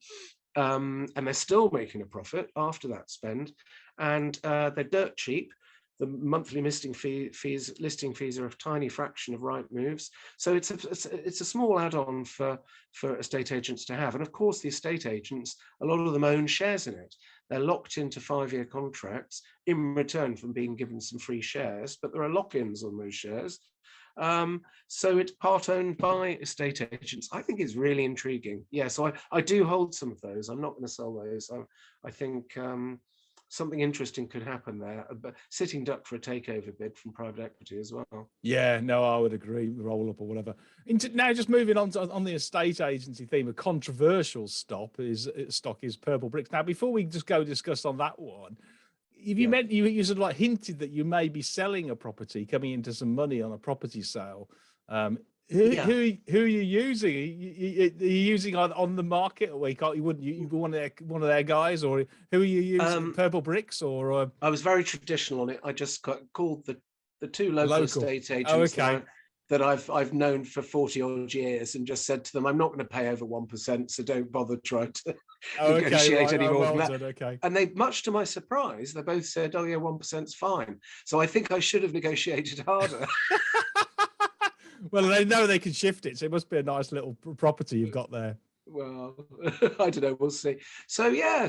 and they're still making a profit after that spend, and they're dirt cheap. The monthly listing fees are a tiny fraction of Rightmove's, so it's a small add-on for estate agents to have. And of course, the estate agents, a lot of them own shares in it. They're locked into 5-year contracts in return from being given some free shares, but there are lock-ins on those shares. So it's part owned by estate agents. I think it's really intriguing. Yeah, so I do hold some of those. I'm not going to sell those. I think something interesting could happen there, but sitting duck for a takeover bid from private equity as well. Yeah, no, I would agree. Roll up or whatever. Now, just moving on to the estate agency theme, a controversial stock is Purplebricks. Now, before we just go discuss on that one, if you meant you sort of like hinted that you may be selling a property, coming into some money on a property sale. Who are you using? Are you using on the market, or you wouldn't you one of their guys, or who are you using? Purplebricks, or I was very traditional on it. I just called the two local estate agents that I've known for 40 odd years, and just said to them, I'm not going to pay over 1%, so don't bother trying to negotiate any more than that. And they, much to my surprise, they both said, oh yeah, 1%'s fine. So I think I should have negotiated harder. Well, they know they can shift it, so it must be a nice little property you've got there. Well, I don't know, we'll see. So yeah,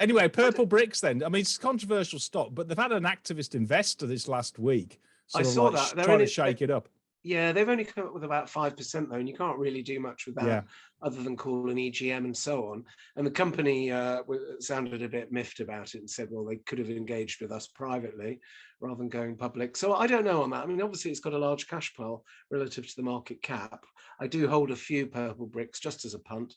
anyway, Purplebricks then. I mean, it's a controversial stock, but they've had an activist investor this last week. I saw that. They're trying to shake it up. Yeah, they've only come up with about 5% though, and you can't really do much with that other than call an EGM and so on. And the company sounded a bit miffed about it and said, well, they could have engaged with us privately rather than going public. So I don't know on that. I mean, obviously it's got a large cash pile relative to the market cap. I do hold a few Purplebricks just as a punt,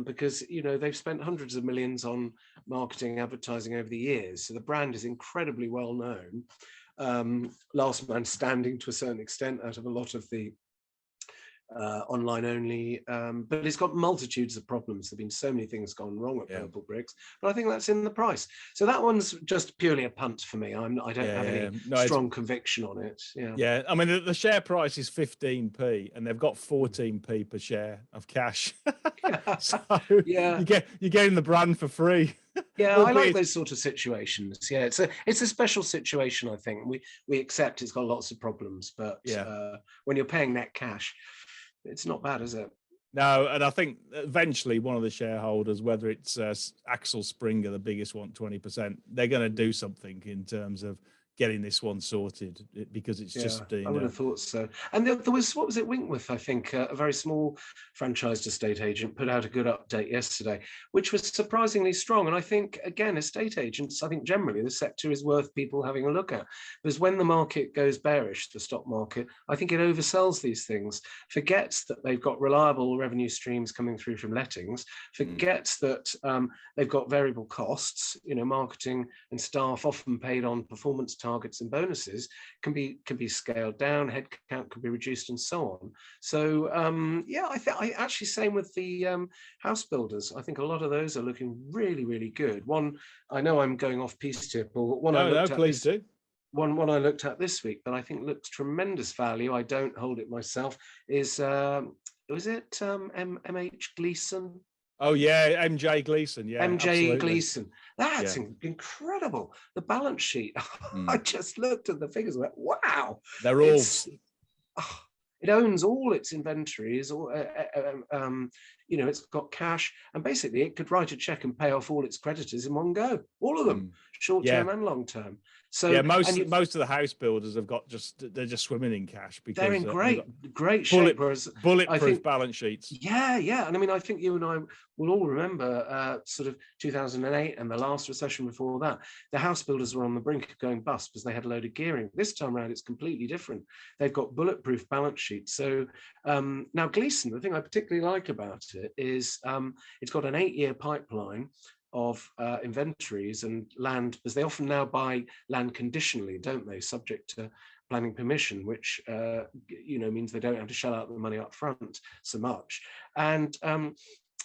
because, you know, they've spent hundreds of millions on marketing, advertising over the years. So the brand is incredibly well known. Last man standing to a certain extent out of a lot of the online only, but it's got multitudes of problems. There have been so many things gone wrong at Purplebricks, but I think that's in the price. So that one's just purely a punt for me. I don't have any strong conviction on it. Yeah. I mean, the share price is 15p, and they've got 14p per share of cash. So you're getting the brand for free. Yeah, I like those sort of situations. Yeah, it's a special situation. I think we accept it's got lots of problems, but when you're paying net cash, it's not bad, is it? No, and I think eventually one of the shareholders, whether it's Axel Springer, the biggest one, 20%, they're going to do something in terms of getting this one sorted, because it's just. I would have thought so. And there was, what was it, Winkworth, I think, a very small franchised estate agent put out a good update yesterday, which was surprisingly strong. And I think, again, estate agents, I think generally the sector is worth people having a look at, because when the market goes bearish, the stock market, I think it oversells these things, forgets that they've got reliable revenue streams coming through from lettings, forgets that they've got variable costs, you know, marketing and staff often paid on performance targets and bonuses can be scaled down, headcount can be reduced, and so on. So I actually, same with the house builders. I think a lot of those are looking really, really good. One, I know I'm going off piece here, Paul. One I looked at this week that I think looks tremendous value. I don't hold it myself. Is it MH Gleeson? Oh yeah, MJ Gleeson. Yeah, MJ absolutely. Gleeson. That's incredible. The balance sheet. I just looked at the figures and went, wow. They're all. It owns all its inventories. You know, it's got cash, and basically it could write a check and pay off all its creditors in one go. All of them, short term and long term. So yeah, most of the house builders have got they're just swimming in cash because they're in great shape. Bulletproof balance sheets. Yeah, and I mean, I think you and I will all remember sort of 2008 and the last recession before that. The house builders were on the brink of going bust because they had a load of gearing. This time around, it's completely different. They've got bulletproof balance sheets. So now Gleeson, the thing I particularly like about it is it's got an 8-year pipeline of inventories and land, because they often now buy land conditionally, don't they, subject to planning permission, which means they don't have to shell out the money up front so much. And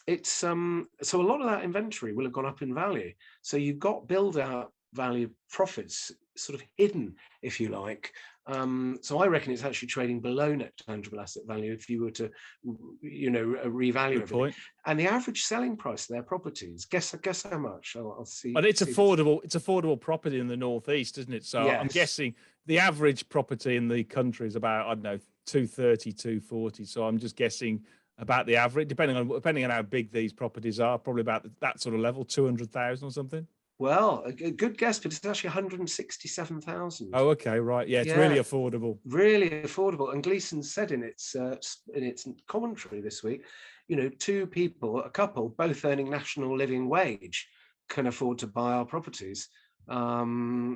it's so a lot of that inventory will have gone up in value. So you've got build out value profits sort of hidden, if you like. So I reckon it's actually trading below net tangible asset value if you were to, revalue everything. And the average selling price of their properties, guess how much? I'll see. But it's affordable. It's affordable property in the northeast, isn't it? So yes. I'm guessing the average property in the country is about, I don't know, 230, 240. So I'm just guessing about the average, depending on how big these properties are, probably about that sort of level, 200,000 or something. Well, a good guess, but it's actually 167,000. Oh, okay, right. Yeah, it's really affordable. Really affordable. And Gleeson said in its commentary this week, a couple, both earning national living wage, can afford to buy our properties,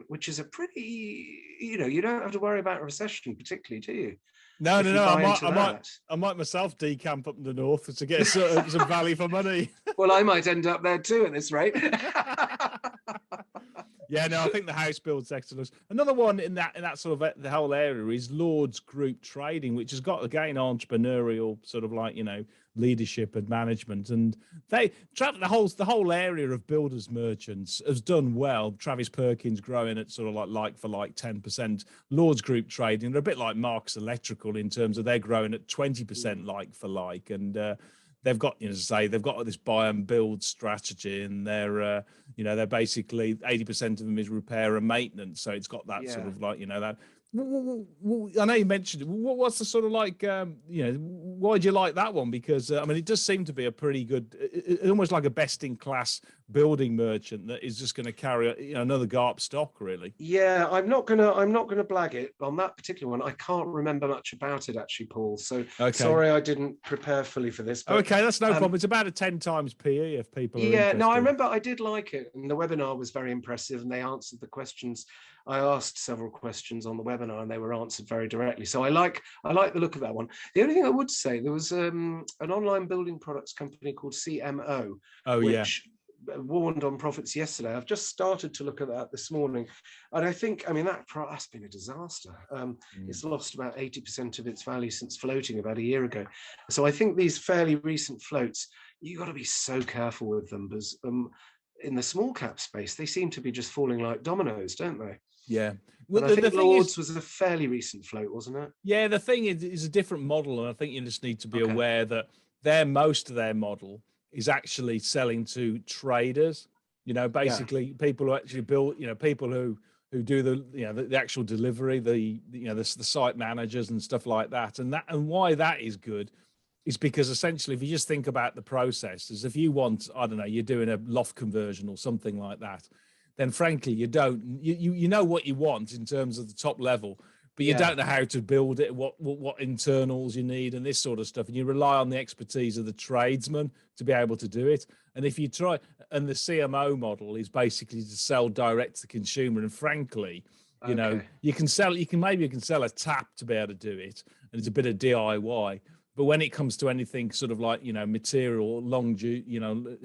which is a pretty, you don't have to worry about a recession particularly, do you? No. I might myself decamp up in the north to get some value for money. Well, I might end up there too at this rate. Yeah, no, I think the house build sector looks. Another one in that sort of the whole area is Lords Group Trading, which has got again entrepreneurial sort of like leadership and management, and the whole area of builders merchants has done well. Travis Perkins growing at sort of like for like 10%. Lords Group Trading, they're a bit like Marks Electrical in terms of they're growing at 20% like for like, and they've got, they've got this buy and build strategy, and they're basically 80% of them is repair and maintenance. So it's got that sort of like, that. I know you mentioned it. What's the sort of like, why do you like that one? Because it does seem to be a pretty good, almost like a best in class building merchant that is just going to carry another GARP stock, really. Yeah, I'm not gonna blag it on that particular one. I can't remember much about it actually, Paul. So sorry I didn't prepare fully for this. But, okay, that's no problem. It's about a 10 times PE if people are interested. No, I remember I did like it, and the webinar was very impressive, and they answered the questions. I asked several questions on the webinar, and they were answered very directly. So I like the look of that one. The only thing I would say, there was an online building products company called CMO, which warned on profits yesterday. I've just started to look at that this morning, and I think, that's been a disaster. It's lost about 80% of its value since floating about a year ago. So I think these fairly recent floats, you got to be so careful with them, because in the small cap space, they seem to be just falling like dominoes, don't they? Yeah. Well, I think Lords was a fairly recent float, wasn't it? Yeah, the thing is a different model, and I think you just need to be aware that most of their model is actually selling to traders. Basically people who actually build. People who do the actual delivery, the site managers and stuff like that. And why that is good is because essentially, if you just think about the process, is if you want, I don't know, you're doing a loft conversion or something like that, then frankly, you know what you want in terms of the top level, but you don't know how to build it, what internals you need and this sort of stuff. And you rely on the expertise of the tradesman to be able to do it. And if you try, and the CMO model is basically to sell direct to the consumer. And frankly, you can sell a tap to be able to do it. And it's a bit of DIY. But when it comes to anything sort of like, material,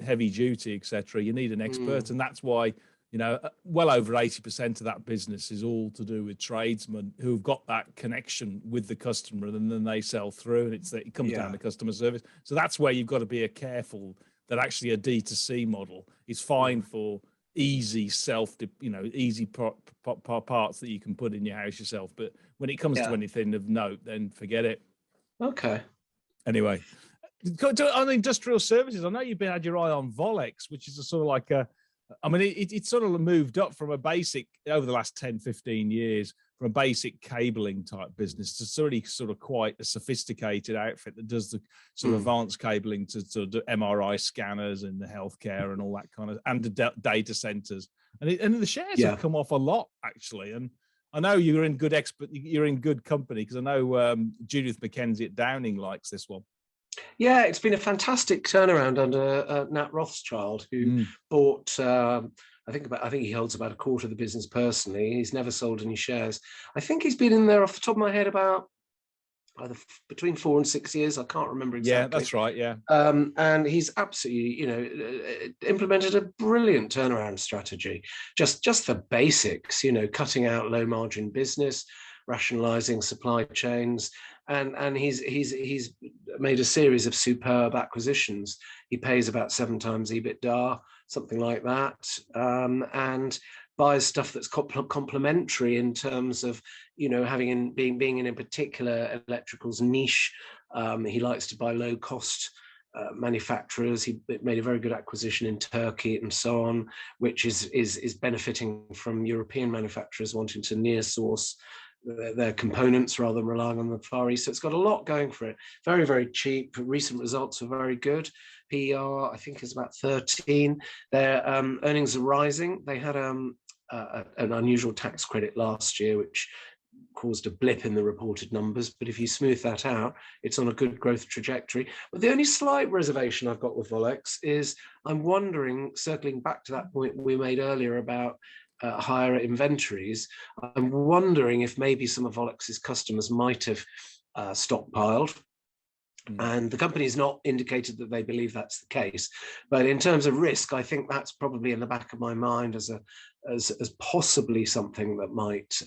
heavy duty, etc., you need an expert. And that's why, well over 80% of that business is all to do with tradesmen who've got that connection with the customer, and then they sell through, and it comes down to customer service. So that's where you've got to be careful that actually a D2C model is fine for easy easy parts that you can put in your house yourself. But when it comes to anything of note, then forget it. Okay. Anyway, on industrial services, I know you've had your eye on Volex, which is a sort of like it sort of moved up from a basic over the last 10, 15 years from a basic cabling type business to really sort of quite a sophisticated outfit that does the sort of advanced cabling to sort of do MRI scanners and the healthcare and all that kind of, and the data centers. And the shares have come off a lot, actually. And I know you're in good company, because I know Judith McKenzie at Downing likes this one. Yeah, it's been a fantastic turnaround under Nat Rothschild, who bought. I think he holds about a quarter of the business personally. He's never sold any shares. I think he's been in there off the top of my head about either between 4 and 6 years. I can't remember exactly. Yeah, that's right. Yeah. And he's absolutely, implemented a brilliant turnaround strategy. Just the basics, cutting out low margin business, rationalizing supply chains, and he's made a series of superb acquisitions. He pays about 7 times EBITDA, something like that, and buys stuff that's complementary in terms of, you know, being in a particular electricals niche. He likes to buy low cost manufacturers. He made a very good acquisition in Turkey and so on, which is benefiting from European manufacturers wanting to near source their components rather than relying on the Far East. So it's got a lot going for it. Very, very cheap. Recent results are very good. PER, I think, is about 13. Their earnings are rising. They had an unusual tax credit last year, which caused a blip in the reported numbers, but if you smooth that out, it's on a good growth trajectory. But the only slight reservation I've got with Volex is I'm wondering, circling back to that point we made earlier about higher inventories, I'm wondering if maybe some of Volex's customers might have stockpiled. And the company has not indicated that they believe that's the case. But in terms of risk, I think that's probably in the back of my mind as possibly something that might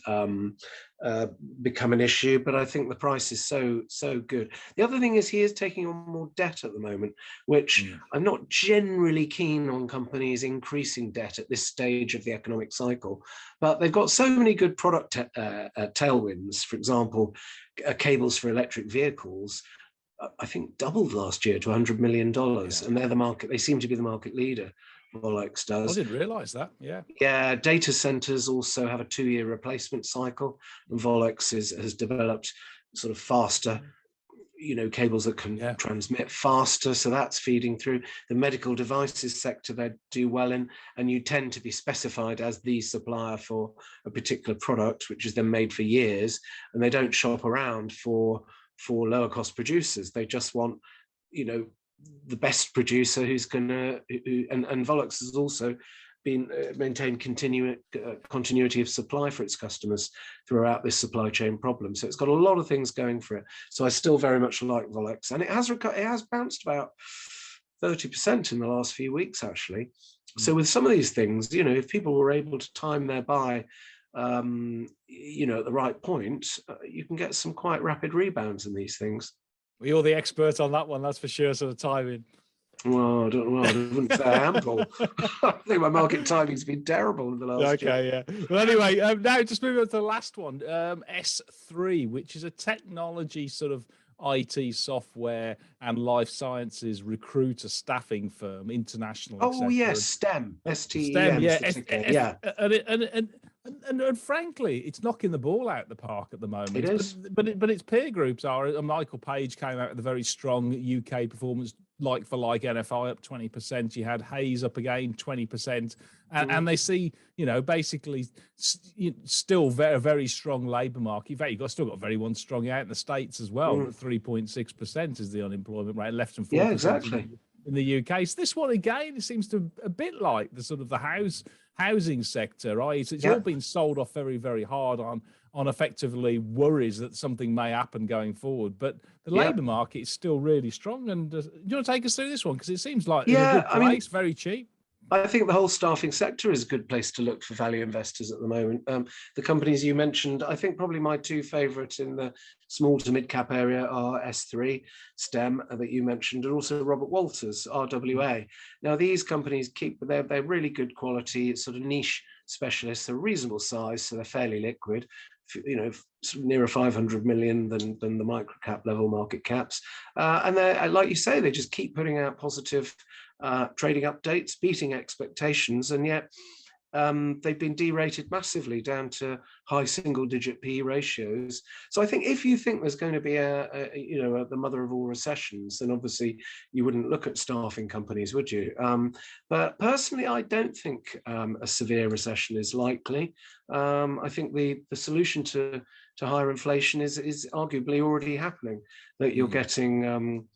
become an issue. But I think the price is so good. The other thing is he is taking on more debt at the moment, which I'm not generally keen on companies increasing debt at this stage of the economic cycle. But they've got so many good product tailwinds. For example, cables for electric vehicles, I think doubled last year to $100 million, and they're the market. They seem to be the market leader. Volex does. I didn't realise that. Yeah. Yeah. Data centers also have a 2-year replacement cycle, and Volex has developed sort of faster, you know, cables that can transmit faster. So that's feeding through. The medical devices sector they do well in, and you tend to be specified as the supplier for a particular product, which is then made for years, and they don't shop around for lower cost producers. They just want, you know, the best producer who's gonna, and Volex has also been maintained continuity of supply for its customers throughout this supply chain problem. So it's got a lot of things going for it. So I still very much like Volex, and it has bounced about 30% in the last few weeks actually. So with some of these things, you know, if people were able to time their buy you know, at the right point, you can get some quite rapid rebounds in these things. Well, you're the expert on that one, that's for sure, sort of timing. Well, I don't know. I wouldn't say I am, Paul. I think my market timing's been terrible in the last year. Okay, yeah. Well, anyway, now just moving on to the last one, Sthree, which is a technology sort of IT software and life sciences recruiter staffing firm, international. Oh yes, STEM, STEM, yeah. And frankly, it's knocking the ball out the park at the moment. It is, but its peer groups are. Michael Page came out with a very strong UK performance, like for like NFI up 20%. You had Hayes up again 20%, and they see, you know, basically still very very strong labour market. In fact, you've still got very one strong out in the States as well. 3.6% is the unemployment rate, less than 4%. Yeah, exactly. In the UK. So this one again, it seems to a bit like the sort of the housing sector, right? It's all been sold off very, very hard on effectively worries that something may happen going forward. But the labour market is still really strong. And do you want to take us through this one? Because it seems like it's a good place, very cheap. I think the whole staffing sector is a good place to look for value investors at the moment. The companies you mentioned, I think probably my two favourite in the small to mid-cap area are Sthree, STEM, that you mentioned, and also Robert Walters, RWA. Now, these companies they're really good quality, sort of niche specialists. They're reasonable size, so they're fairly liquid. You know, nearer 500 million than the micro-cap level market caps. And they're, like you say, they just keep putting out positive trading updates, beating expectations, and yet they've been derated massively down to high single-digit PE ratios. So I think if you think there's going to be the mother of all recessions, then obviously you wouldn't look at staffing companies, would you? But personally, I don't think a severe recession is likely. I think the solution to higher inflation is arguably already happening. That you're getting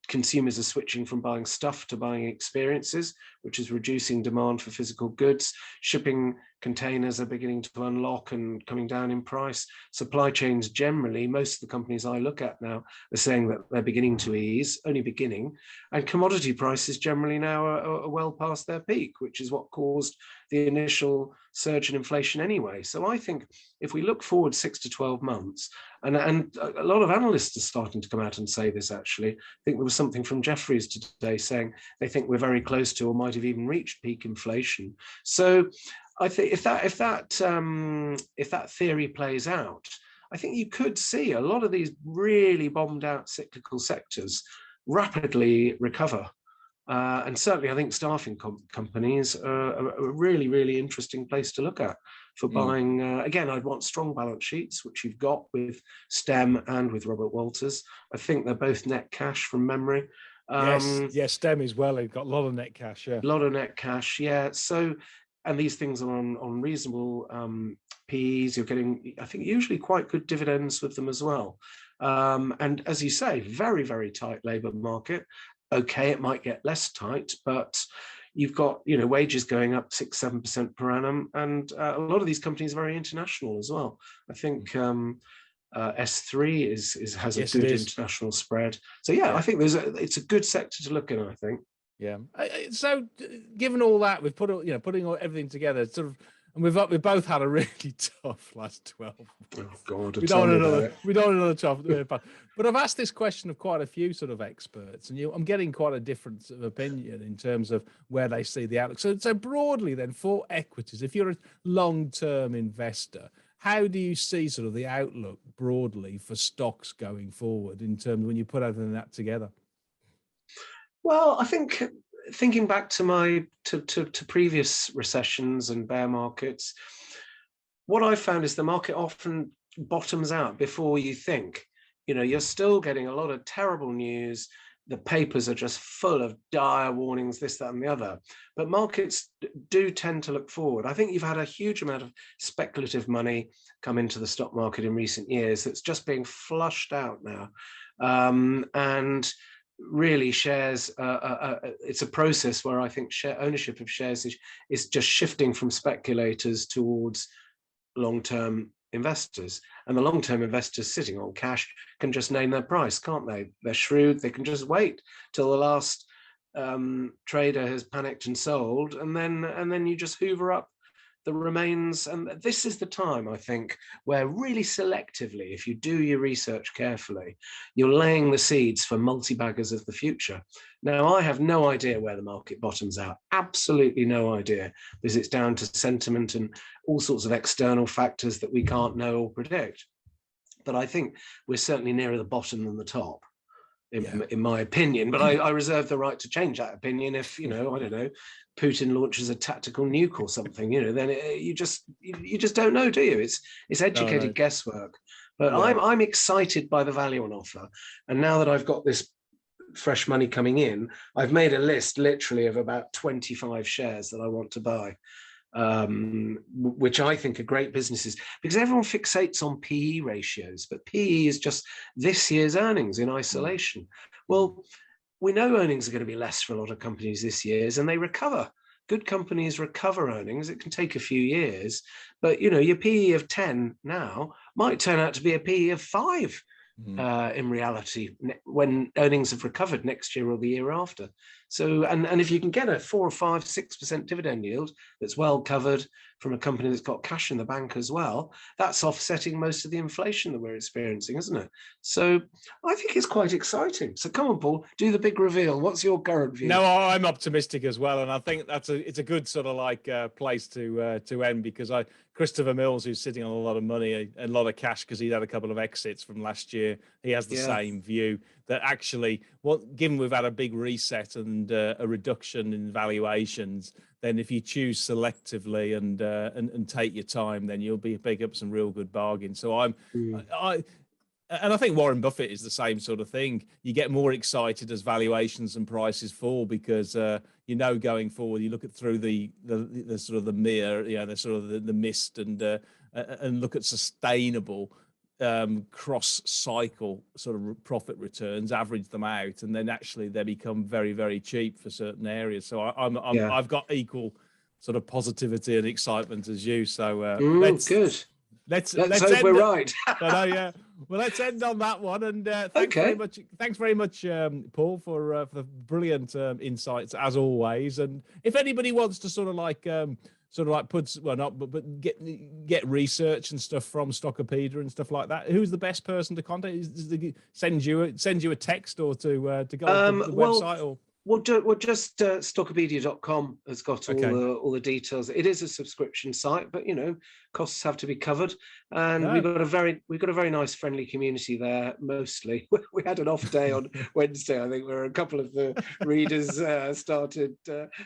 consumers are switching from buying stuff to buying experiences, which is reducing demand for physical goods. Shipping containers are beginning to unlock and coming down in price. Supply chains generally, most of the companies I look at now are saying that they're beginning to ease, only beginning. And commodity prices generally now are well past their peak, which is what caused the initial surge in inflation anyway. So I think if we look forward 6 to 12 months, and a lot of analysts are starting to come out and say this actually. I think there was something from Jefferies today saying they think we're very close to or might have even reached peak inflation. So I think if that theory plays out, I think you could see a lot of these really bombed out cyclical sectors rapidly recover. And certainly I think staffing companies are a really, really interesting place to look at for buying. Again, I'd want strong balance sheets, which you've got with STEM and with Robert Walters. I think they're both net cash from memory. Yes, STEM as well. They've got a lot of net cash, yeah. A lot of net cash, yeah. So, and these things are on reasonable PEs. You're getting, I think, usually quite good dividends with them as well. And as you say, very, very tight labour market. Okay, it might get less tight, but you've got, you know, wages going up 6-7% per annum, and a lot of these companies are very international as well. I think S3 has a good international spread. So yeah, I think it's a good sector to look in, I think. Yeah. So given all that, we've put, you know, putting everything together, sort of. And we've both had a really tough last 12 months. Oh God, we don't want another tough. But I've asked this question of quite a few sort of experts, and I'm getting quite a different sort of opinion in terms of where they see the outlook. So broadly, then, for equities, if you're a long-term investor, how do you see sort of the outlook broadly for stocks going forward in terms of when you put everything that together? Well, I think, thinking back to to previous recessions and bear markets, what I've found is the market often bottoms out before you think. You know, you're still getting a lot of terrible news. The papers are just full of dire warnings, this, that, and the other. But markets do tend to look forward. I think you've had a huge amount of speculative money come into the stock market in recent years that's just being flushed out now. And really shares, it's a process where I think ownership of shares is just shifting from speculators towards long-term investors, and the long-term investors sitting on cash can just name their price, can't they? They're shrewd, they can just wait till the last trader has panicked and sold, and then you just hoover up the remains. And this is the time, I think, where really selectively, if you do your research carefully, you're laying the seeds for multi-baggers of the future. Now, I have no idea where the market bottoms out, absolutely no idea, because it's down to sentiment and all sorts of external factors that we can't know or predict. But I think we're certainly nearer the bottom than the top, in my opinion. But I reserve the right to change that opinion if, you know, I don't know, Putin launches a tactical nuke or something, you know, then you just don't know, do you? It's educated guesswork. But I'm excited by the value on offer. And now that I've got this fresh money coming in, I've made a list literally of about 25 shares that I want to buy, which I think are great businesses, because everyone fixates on PE ratios, but PE is just this year's earnings in isolation. Well, we know earnings are going to be less for a lot of companies this year, and they recover. Good companies recover earnings. It can take a few years, but you know, your PE of 10 now might turn out to be a PE of 5 in reality when earnings have recovered next year or the year after. So, and if you can get a 4 or 5, 6% dividend yield that's well covered from a company that's got cash in the bank as well, that's offsetting most of the inflation that we're experiencing, isn't it? So I think it's quite exciting. So come on, Paul, do the big reveal. What's your current view? No, I'm optimistic as well, and I think it's a good sort of like place to end, because Christopher Mills, who's sitting on a lot of money and a lot of cash because he had a couple of exits from last year, he has the same view that actually, given we've had a big reset and a reduction in valuations, then if you choose selectively and take your time, then you'll pick up some real good bargains. So I think Warren Buffett is the same sort of thing. You get more excited as valuations and prices fall, because you know, going forward, you look at through the sort of the mirror, you know, the sort of the mist, and look at sustainable cross cycle sort of profit returns, average them out, and then actually they become very, very cheap for certain areas. So I've got equal sort of positivity and excitement as you. So let's hope we're right. Yeah. Well, let's end on that one. And thanks very much, Paul, for the brilliant insights as always. And if anybody wants to sort of like sort of like puts, well, not, but get research and stuff from Stockopedia and stuff like that? Who's the best person to contact? Send you a text, or to go on the website, or? Just stockopedia.com has got all the details. It is a subscription site, but costs have to be covered, and we've got a very nice, friendly community there. Mostly, we had an off day on Wednesday, I think, where a couple of the readers started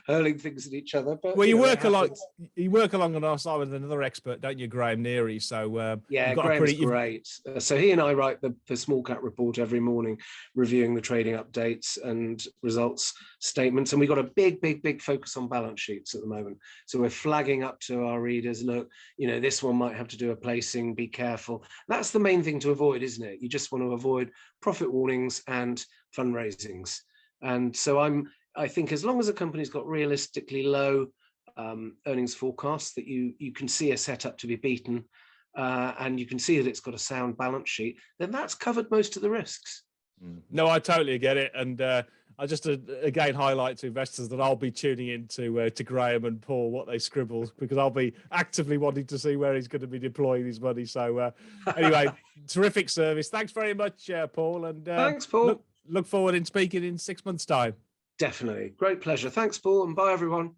hurling things at each other. But you work along on our side with another expert, don't you, Graham Neary? So Graham's great. So he and I write the small cap report every morning, reviewing the trading updates and results statements, and we've got a big focus on balance sheets at the moment. So we're flagging up to our readers, look, this one might have to do a placing, be careful. That's the main thing to avoid, isn't it? You just want to avoid profit warnings and fundraisings. And so I think as long as a company's got realistically low earnings forecasts that you can see are set up to be beaten, and you can see that it's got a sound balance sheet, then that's covered most of the risks. No, I totally get it. And I just again highlight to investors that I'll be tuning in to Graham and Paul, what they scribble, because I'll be actively wanting to see where he's going to be deploying his money. So anyway, terrific service. Thanks very much, Paul. And thanks, Paul. Look forward in speaking in 6 months' time. Definitely. Great pleasure. Thanks, Paul. And bye, everyone.